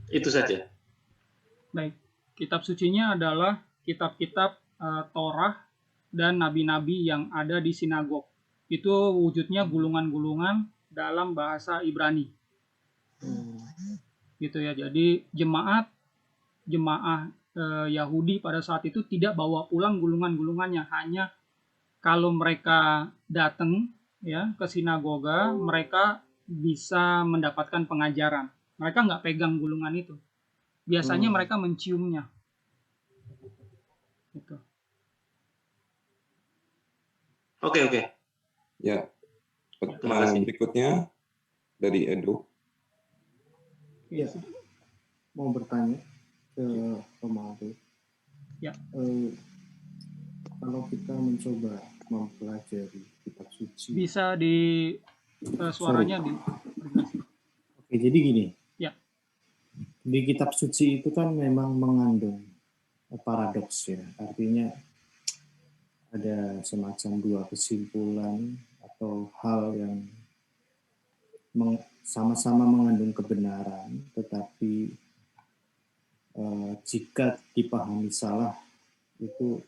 Itu saja. Baik, kitab sucinya adalah kitab-kitab Torah dan nabi-nabi yang ada di sinagog. Itu wujudnya gulungan-gulungan dalam bahasa Ibrani. Gitu ya. Jadi jemaah Yahudi pada saat itu tidak bawa pulang gulungan-gulungannya, hanya kalau mereka datang ya ke sinagoga, mereka bisa mendapatkan pengajaran. Mereka nggak pegang gulungan itu. Biasanya mereka menciumnya. Gitu. Oke. Ya, Terima pertanyaan kasih. berikutnya dari Edo. Iya, mau bertanya ke Romaldo. Ya. Kalau kita mencoba mempelajari kitab suci, Bisa di suaranya di. oke, jadi gini. Ya. Di kitab suci itu kan memang mengandung paradoks ya. Artinya ada semacam dua kesimpulan atau hal yang sama-sama mengandung kebenaran, tetapi jika dipahami salah itu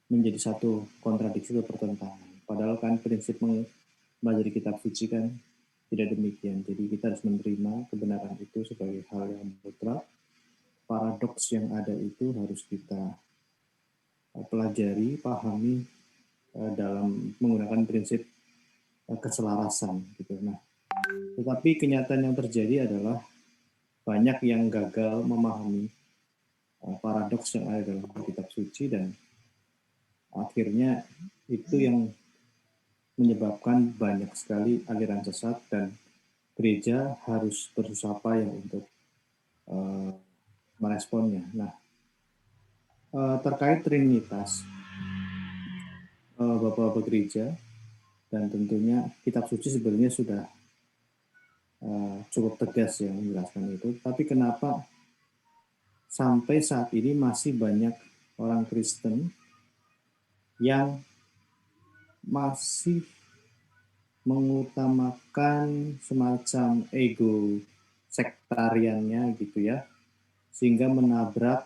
menjadi satu kontradiksi atau pertentangan. Padahal kan prinsip mempelajari kitab suci kan tidak demikian. Jadi kita harus menerima kebenaran itu sebagai hal yang mutlak. Paradoks yang ada itu harus kita pelajari, pahami dalam menggunakan prinsip keselarasan gitu. Nah, tetapi kenyataan yang terjadi adalah banyak yang gagal memahami paradoks yang ada dalam kitab suci, dan akhirnya itu yang menyebabkan banyak sekali aliran sesat dan gereja harus bersusah payah untuk meresponnya. Nah, terkait Trinitas, Bapak-Bapak gereja dan tentunya kitab suci sebenarnya sudah cukup tegas ya menjelaskan itu. Tapi kenapa sampai saat ini masih banyak orang Kristen yang masih mengutamakan semacam ego sektariannya gitu ya, sehingga menabrak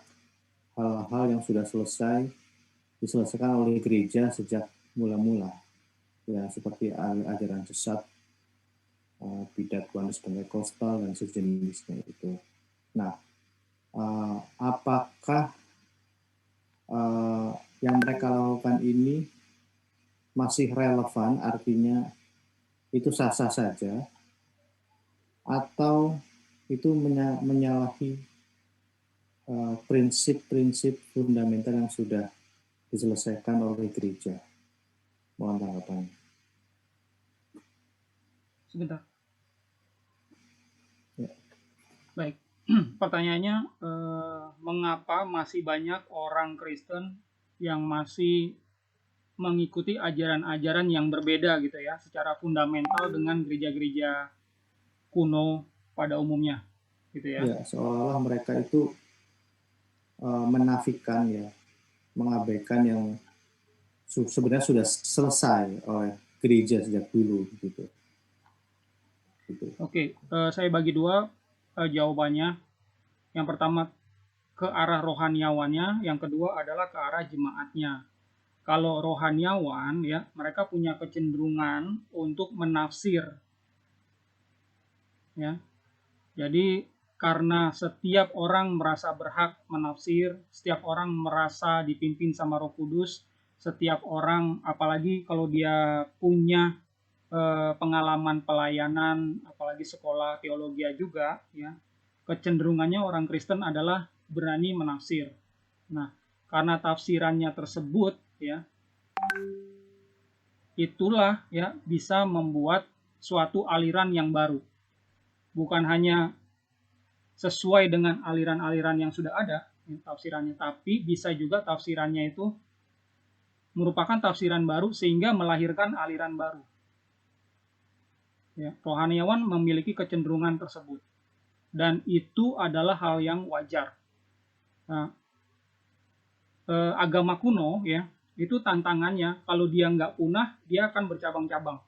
hal-hal yang sudah diselesaikan oleh gereja sejak mula-mula ya, seperti ajaran sesat, bidat Oneness Pentecostal dan sejenisnya itu. Nah, apakah yang mereka lakukan ini masih relevan, artinya itu sah-sah saja, atau itu menyalahi prinsip-prinsip fundamental yang sudah diselesaikan oleh gereja? Mohon tanggapannya. Sebentar. Ya. Baik. Pertanyaannya, mengapa masih banyak orang Kristen yang masih mengikuti ajaran-ajaran yang berbeda gitu ya, secara fundamental dengan gereja-gereja kuno pada umumnya, gitu ya? Ya, seolah-olah mereka itu menafikan ya, mengabaikan yang sebenarnya sudah selesai oleh gereja sejak dulu gitu. Oke, saya bagi dua jawabannya. Yang pertama ke arah rohaniawannya, yang kedua adalah ke arah jemaatnya. Kalau rohaniawan ya, mereka punya kecenderungan untuk menafsir. Ya. Jadi karena setiap orang merasa berhak menafsir, setiap orang merasa dipimpin sama Roh Kudus, setiap orang apalagi kalau dia punya pengalaman pelayanan, apalagi sekolah teologi juga ya, kecenderungannya orang Kristen adalah berani menafsir. Nah, karena tafsirannya tersebut ya, itulah ya bisa membuat suatu aliran yang baru. Bukan hanya sesuai dengan aliran-aliran yang sudah ada ya, tafsirannya, tapi bisa juga tafsirannya itu merupakan tafsiran baru sehingga melahirkan aliran baru. Ya, rohaniawan memiliki kecenderungan tersebut, dan itu adalah hal yang wajar. Nah, agama kuno ya, itu tantangannya kalau dia nggak punah, dia akan bercabang-cabang.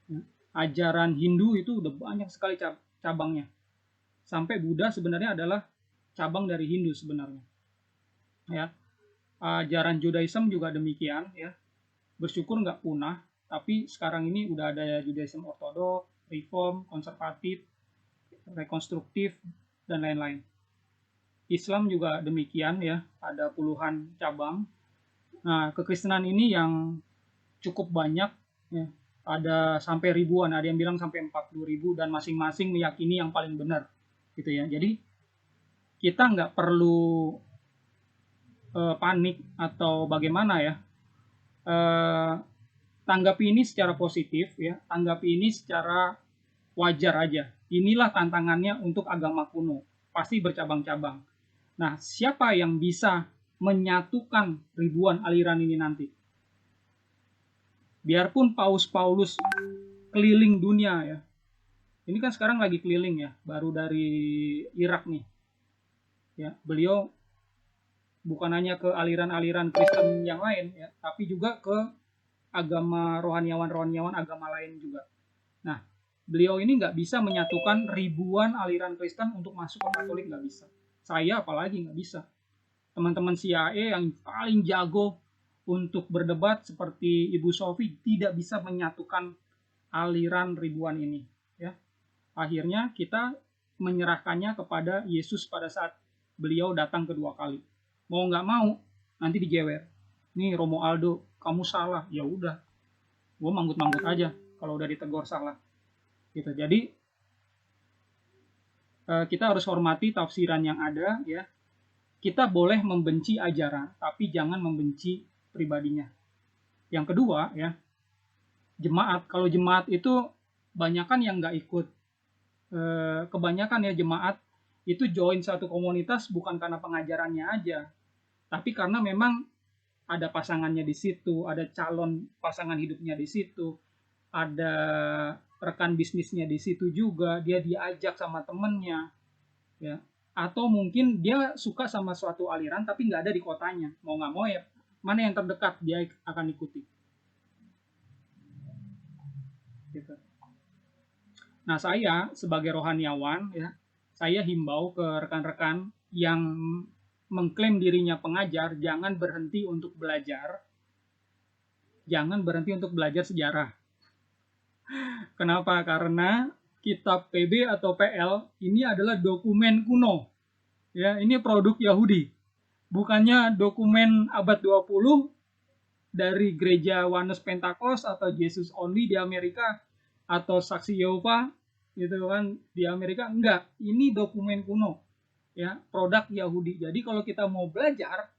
Ya, ajaran Hindu itu udah banyak sekali cabangnya. Sampai Buddha sebenarnya adalah cabang dari Hindu sebenarnya. Ya, ajaran Judaism juga demikian ya, bersyukur nggak punah, tapi sekarang ini udah ada Judaism ortodok, reform, konservatif, rekonstruktif, dan lain-lain. Islam juga demikian ya, ada puluhan cabang. Nah, kekristenan ini yang cukup banyak ya, ada sampai ribuan, ada yang bilang sampai 40.000, dan masing-masing meyakini yang paling benar gitu ya. Jadi kita nggak perlu panik atau bagaimana ya, tanggapi ini secara positif ya, tanggapi ini secara wajar aja. Inilah tantangannya untuk agama kuno, pasti bercabang-cabang. Nah, siapa yang bisa menyatukan ribuan aliran ini nanti? Biarpun Paus Paulus keliling dunia ya, ini kan sekarang lagi keliling ya, baru dari Irak nih ya, beliau bukan hanya ke aliran-aliran Kristen yang lain ya, tapi juga ke agama rohaniawan agama lain juga. Nah, beliau ini nggak bisa menyatukan ribuan aliran Kristen untuk masuk ke Katolik, nggak bisa. Saya apalagi nggak bisa. Teman-teman CIA yang paling jago untuk berdebat seperti Ibu Sofi tidak bisa menyatukan aliran ribuan ini. Ya, akhirnya kita menyerahkannya kepada Yesus pada saat beliau datang kedua kali. Mau nggak mau nanti dijewer. Nih Romo Aldo, kamu salah. Ya udah, gue manggut-manggut aja kalau udah ditegur salah. Gitu. Jadi kita harus hormati tafsiran yang ada ya. Kita boleh membenci ajaran, tapi jangan membenci pribadinya. Yang kedua ya, jemaat. Kalau jemaat itu banyakan yang nggak ikut. Kebanyakan ya jemaat itu join satu komunitas bukan karena pengajarannya aja, tapi karena memang ada pasangannya di situ, ada calon pasangan hidupnya di situ, ada rekan bisnisnya di situ juga, dia diajak sama temennya, ya. Atau mungkin dia suka sama suatu aliran tapi nggak ada di kotanya, mau nggak mau ya mana yang terdekat dia akan ikuti. Gitu. Nah, saya sebagai rohaniawan ya, saya himbau ke rekan-rekan yang mengklaim dirinya pengajar, jangan berhenti untuk belajar. Jangan berhenti untuk belajar sejarah. Kenapa? Karena kitab PB atau PL ini adalah dokumen kuno. Ya, ini produk Yahudi. Bukannya dokumen abad 20 dari gereja Oneness Pentakos atau Jesus Only di Amerika atau Saksi Yehova gitu kan di Amerika. Enggak, ini dokumen kuno. Ya, produk Yahudi. Jadi kalau kita mau belajar,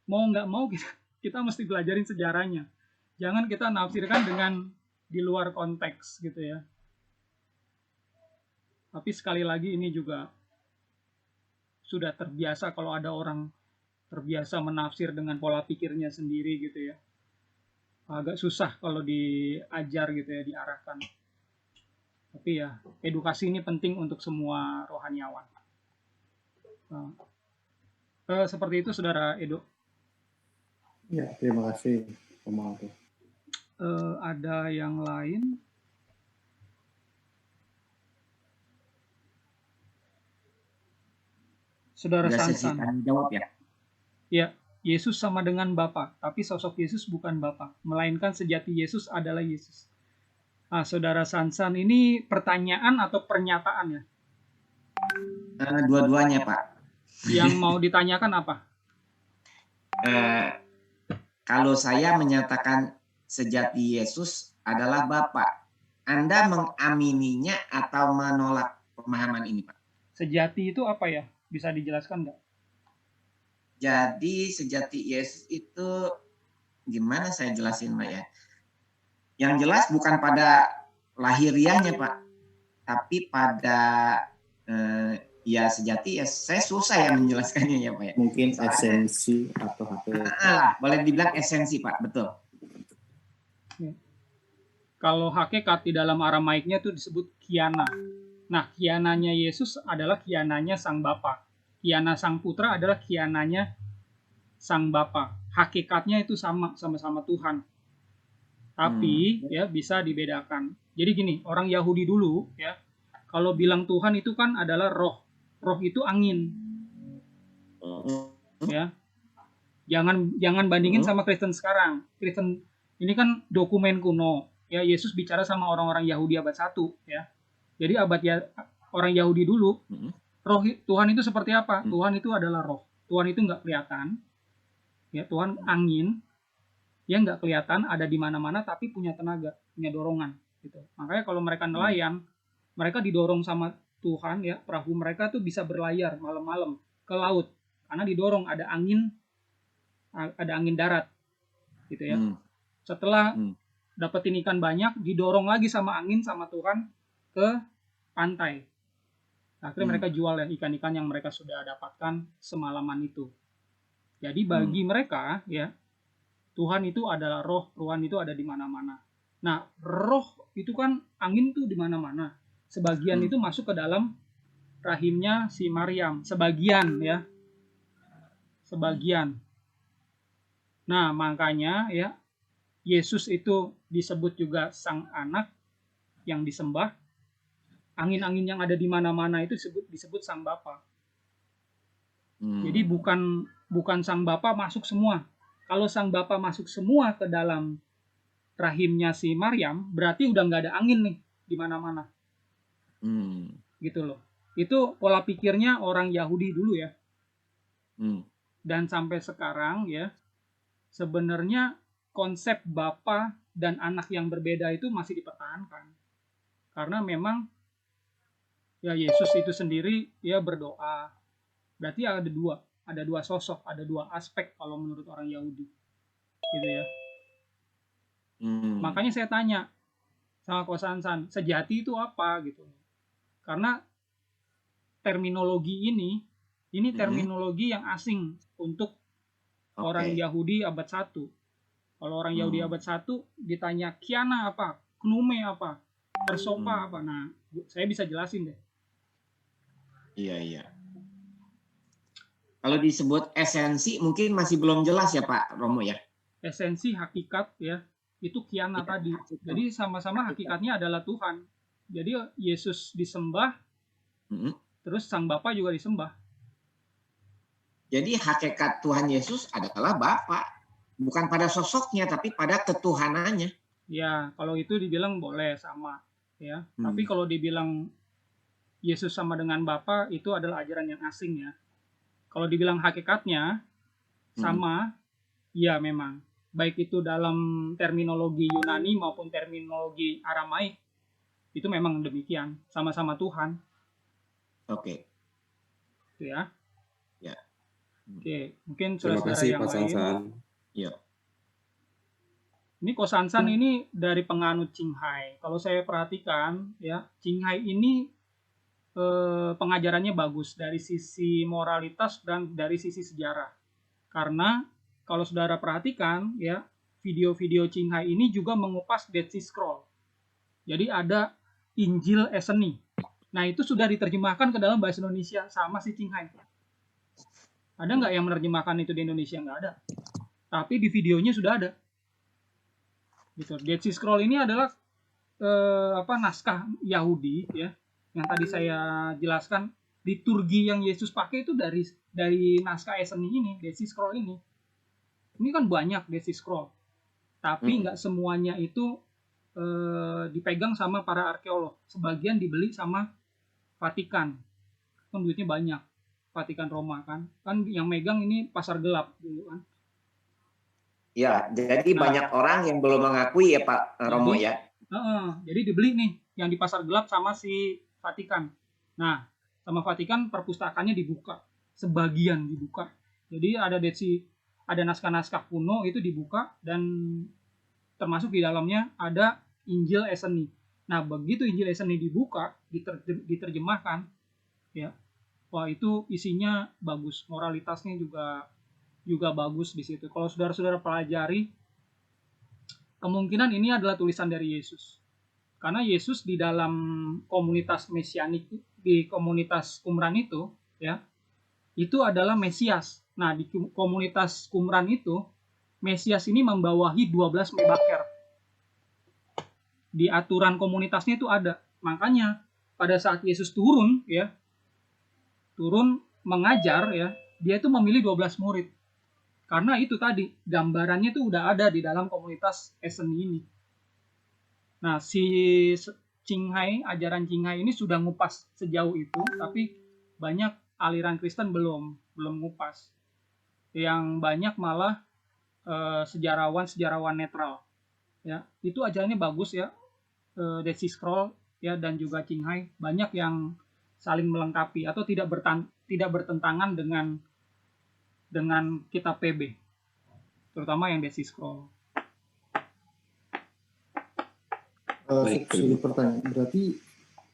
mau nggak mau kita mesti belajarin sejarahnya. Jangan kita nafsirkan dengan di luar konteks gitu ya. Tapi sekali lagi ini juga sudah terbiasa kalau ada orang terbiasa menafsir dengan pola pikirnya sendiri gitu ya. Agak susah kalau diajar gitu ya, diarahkan. Tapi ya, edukasi ini penting untuk semua rohaniawan. Seperti itu, Saudara Edo. Ya, terima kasih, Om Aldo. Ada yang lain? Saudara Sansan. Jawab ya. Ya, Yesus sama dengan Bapa, tapi sosok Yesus bukan Bapa, melainkan sejati Yesus adalah Yesus. Nah, Saudara Sansan, ini pertanyaan atau pernyataan ya? Dua-duanya, Pak. Yang mau ditanyakan apa? Kalau saya menyatakan sejati Yesus adalah Bapa, Anda mengamininya atau menolak pemahaman ini, Pak? Sejati itu apa ya? Bisa dijelaskan nggak? Jadi sejati Yesus itu gimana saya jelasin, Pak ya? Yang jelas bukan pada lahiriahnya, Pak, tapi pada ya sejati ya saya susah ya menjelaskannya ya, Pak ya. Mungkin esensi atau hakikat. Boleh dibilang esensi, Pak, betul. Kalau hakikat di dalam Aramaiknya itu disebut kiana. Nah, kiananya Yesus adalah kiananya Sang Bapa. Kiana Sang Putra adalah kiananya Sang Bapa. Hakikatnya itu sama-sama Tuhan. Tapi ya bisa dibedakan. Jadi gini, orang Yahudi dulu ya, kalau bilang Tuhan itu kan adalah roh. Roh itu angin. Ya. Jangan bandingin sama Kristen sekarang. Kristen ini kan dokumen kuno. Ya, Yesus bicara sama orang-orang Yahudi abad 1 ya. Jadi orang Yahudi dulu, roh Tuhan itu seperti apa? Tuhan itu adalah roh. Tuhan itu nggak kelihatan. Ya, Tuhan angin yang nggak kelihatan, ada di mana-mana tapi punya tenaga, punya dorongan gitu. Makanya kalau mereka nelayan, mereka didorong sama Tuhan ya, perahu mereka tuh bisa berlayar malam-malam ke laut karena didorong, ada angin darat gitu ya. Setelah dapetin ikan banyak, didorong lagi sama angin sama Tuhan ke pantai. Akhirnya mereka jual ya ikan-ikan yang mereka sudah dapatkan semalaman itu. Jadi bagi mereka ya, Tuhan itu adalah roh, Tuhan itu ada di mana-mana. Nah, roh itu kan angin tuh di mana-mana. Sebagian itu masuk ke dalam rahimnya si Maryam, sebagian ya. sebagian. Nah, makanya ya Yesus itu disebut juga sang anak yang disembah. Angin-angin yang ada di mana-mana itu disebut sang Bapa. Jadi bukan sang Bapa masuk semua. Kalau sang Bapa masuk semua ke dalam rahimnya si Maryam, berarti udah nggak ada angin nih di mana-mana. Gitu loh. Itu pola pikirnya orang Yahudi dulu ya. Dan sampai sekarang ya, sebenarnya konsep Bapa dan anak yang berbeda itu masih dipertahankan. Karena memang ya Yesus itu sendiri ya berdoa. Berarti ada dua sosok, ada dua aspek kalau menurut orang Yahudi. Gitu ya. Makanya saya tanya sama Ko Sansan, sejati itu apa gitu. Karena terminologi ini terminologi yang asing untuk orang Yahudi abad 1. Kalau orang Yahudi abad 1 ditanya kiana apa, knume apa, persopa apa. Nah, saya bisa jelasin deh. Iya. Kalau disebut esensi mungkin masih belum jelas ya Pak Romo ya. Esensi hakikat ya, itu kiana tadi. Jadi sama-sama hakikatnya adalah Tuhan. Jadi Yesus disembah, terus Sang Bapa juga disembah. Jadi hakikat Tuhan Yesus adalah Bapa, bukan pada sosoknya tapi pada ketuhanannya. Ya, kalau itu dibilang boleh sama ya. Tapi kalau dibilang Yesus sama dengan Bapa itu adalah ajaran yang asing ya. Kalau dibilang hakikatnya sama, ya memang. Baik itu dalam terminologi Yunani maupun terminologi Aramaik, itu memang demikian. Sama-sama Tuhan. Oke. Itu ya. Ya. Oke, mungkin Terima saudara-saudara kasih yang Pak lain. Sansan. Ya. Ini Ko Sansan ini dari penganut Qinghai. Kalau saya perhatikan ya, Qinghai ini pengajarannya bagus dari sisi moralitas dan dari sisi sejarah. Karena kalau saudara perhatikan ya, video-video Qinghai ini juga mengupas Dead Sea Scroll. Jadi ada Injil Esseni. Nah, itu sudah diterjemahkan ke dalam bahasa Indonesia sama si Qinghai. Ada nggak yang menerjemahkan itu di Indonesia? Nggak ada. Tapi di videonya sudah ada. Gitu. Dead Sea Scroll ini adalah naskah Yahudi ya. Yang tadi saya jelaskan, liturgi yang Yesus pakai itu dari naskah Esseni ini, Dead Sea Scroll ini. Ini kan banyak Dead Sea Scroll. Tapi nggak semuanya itu dipegang sama para arkeolog. Sebagian dibeli sama Vatikan. Kan duitnya banyak. Vatikan Roma kan. Kan yang megang ini pasar gelap dulu kan. Ya, jadi banyak orang yang belum mengakui ya Pak Romo ya. Jadi dibeli nih yang di pasar gelap sama si Vatikan. Nah, sama Vatikan perpustakaannya dibuka. Sebagian dibuka. Jadi ada naskah-naskah kuno itu dibuka dan termasuk di dalamnya ada Injil Esseni. Nah, begitu Injil Esseni dibuka, diterjemahkan ya. Wah, itu isinya bagus, moralitasnya juga bagus di situ. Kalau saudara-saudara pelajari, kemungkinan ini adalah tulisan dari Yesus. Karena Yesus di dalam komunitas mesianik, di komunitas Qumran itu, ya, itu adalah Mesias. Nah, di komunitas Qumran itu, Mesias ini membawahi 12 mebaker. Di aturan komunitasnya itu ada. Makanya pada saat Yesus turun mengajar ya, dia itu memilih 12 murid. Karena itu tadi, gambarannya itu udah ada di dalam komunitas Esseni ini. Nah, si Qinghai, ajaran Qinghai ini sudah ngupas sejauh itu, tapi banyak aliran Kristen belum ngupas. Yang banyak malah sejarawan netral. Ya, itu ajarannya bagus ya. Dead Sea Scroll ya dan juga Qinghai banyak yang saling melengkapi atau tidak bertentangan dengan kitab PB. Terutama yang Dead Sea Scroll. Sedikit pertanyaan, berarti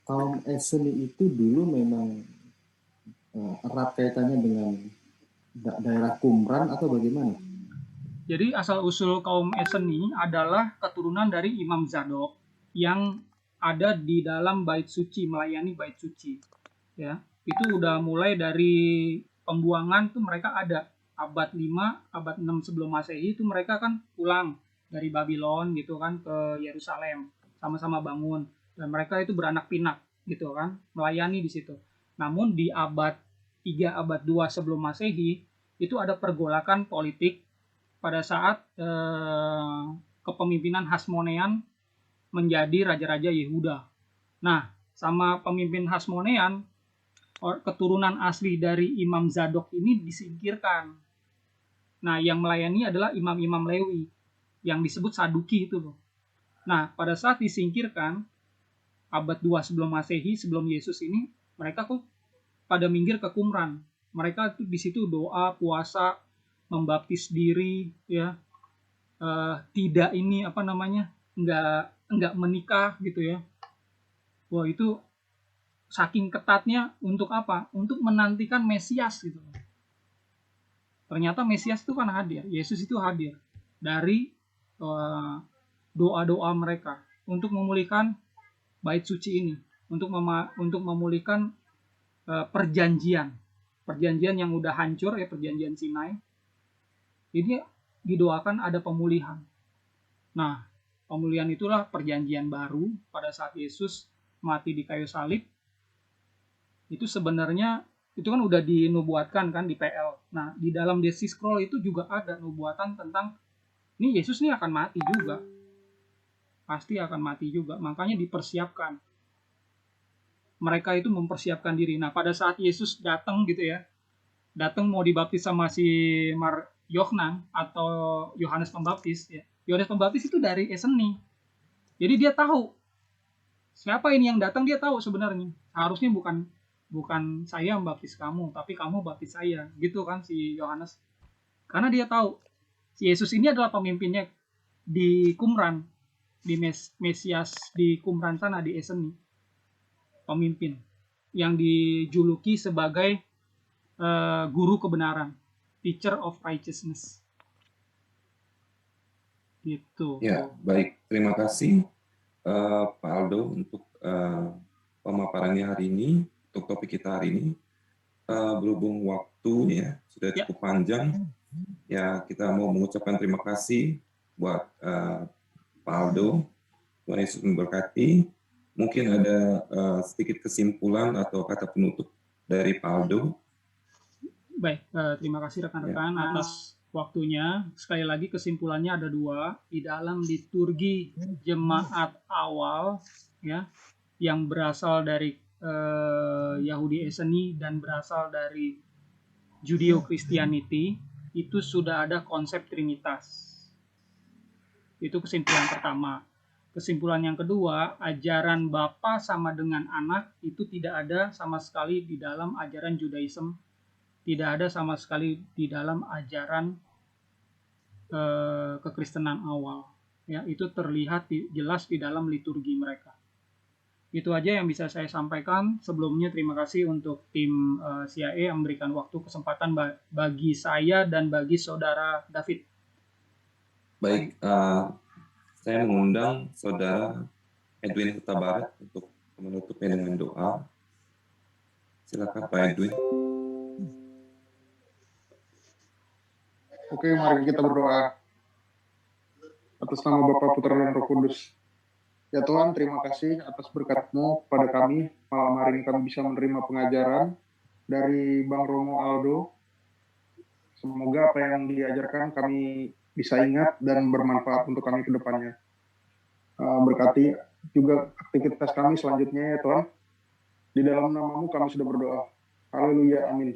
kaum Esseni itu dulu memang erat kaitannya dengan daerah Qumran atau bagaimana? Jadi asal-usul kaum Esseni adalah keturunan dari Imam Zadok yang ada di dalam bait suci, melayani bait suci. Ya, itu udah mulai dari pembuangan tuh mereka ada abad 5, abad 6 sebelum Masehi itu mereka kan pulang dari Babylon gitu kan ke Yerusalem, sama-sama bangun, dan mereka itu beranak pinak gitu kan, melayani di situ. Namun di abad 3, abad 2 sebelum Masehi itu ada pergolakan politik pada saat kepemimpinan Hasmonean menjadi raja-raja Yehuda. Nah, sama pemimpin Hasmonean, keturunan asli dari Imam Zadok ini disingkirkan. Nah, yang melayani adalah imam-imam Lewi yang disebut Saduki itu loh. Nah, pada saat disingkirkan abad 2 sebelum Masehi, sebelum Yesus ini, mereka kok pada minggir ke Qumran. Mereka tuh di situ doa, puasa, membaptis diri, ya, tidak ini apa namanya, enggak menikah gitu ya. Wah, itu saking ketatnya untuk apa? Untuk menantikan Mesias gitu. Ternyata Mesias itu kan hadir, Yesus itu hadir dari doa-doa mereka untuk memulihkan bait suci ini, untuk memulihkan perjanjian yang udah hancur ya, perjanjian Sinai. Jadi didoakan ada pemulihan. Nah, pemulihan itulah perjanjian baru pada saat Yesus mati di kayu salib. Itu sebenarnya itu kan udah dinubuatkan kan di PL. Nah, di dalam Dead Sea Scroll itu juga ada nubuatan tentang ini Yesus ini akan mati juga. Pasti akan mati juga. Makanya dipersiapkan. Mereka itu mempersiapkan diri. Nah, pada saat Yesus datang gitu ya, datang mau dibaptis sama si Yohanan atau Yohanes Pembaptis ya. Yohanes Pembaptis itu dari Eseni. Jadi dia tahu siapa ini yang datang, dia tahu sebenarnya. Harusnya bukan saya membaptis kamu, tapi kamu baptis saya, gitu kan si Yohanes. Karena dia tahu si Yesus ini adalah pemimpinnya di Qumran, di Mesias di Qumran sana di Eseni. Pemimpin yang dijuluki sebagai guru kebenaran, teacher of righteousness. Gitu. Ya, baik. Terima kasih Pak Aldo untuk pemaparannya hari ini, untuk topik kita hari ini. Berhubung waktu ya sudah cukup panjang, ya kita mau mengucapkan terima kasih buat Pak Aldo. Tuhan Yesus memberkati. Mungkin ada sedikit kesimpulan atau kata penutup dari Pak Aldo. Baik, terima kasih rekan-rekan atas waktunya. Sekali lagi kesimpulannya ada 2. Di dalam liturgi jemaat awal ya, yang berasal dari Yahudi Eseni dan berasal dari Judeo-Christianity, itu sudah ada konsep Trinitas. Itu kesimpulan pertama. Kesimpulan yang kedua, ajaran Bapa sama dengan anak itu tidak ada sama sekali di dalam ajaran Judaism, tidak ada sama sekali di dalam ajaran kekristenan awal. Ya, itu terlihat jelas di dalam liturgi mereka. Itu aja yang bisa saya sampaikan. Sebelumnya terima kasih untuk tim CIA yang memberikan waktu kesempatan bagi saya dan bagi saudara David. Baik, saya mengundang saudara Edwin Huta Barat untuk menutupnya dengan doa. Silakan Pak Edwin. Oke, mari kita berdoa. Atas nama Bapa, Putra, dan Roh Kudus. Ya Tuhan, terima kasih atas berkat-Mu kepada kami. Malam hari ini kami bisa menerima pengajaran dari Bang Romo Aldo. Semoga apa yang diajarkan kami bisa ingat dan bermanfaat untuk kami ke depannya. Berkati juga aktivitas kami selanjutnya ya Tuhan. Di dalam nama-Mu kami sudah berdoa. Haleluya, amin.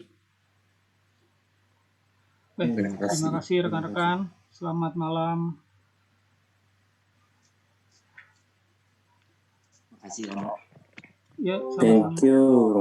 Terima kasih rekan-rekan. Selamat malam. Terima kasih, Romo. Ya, Thank you.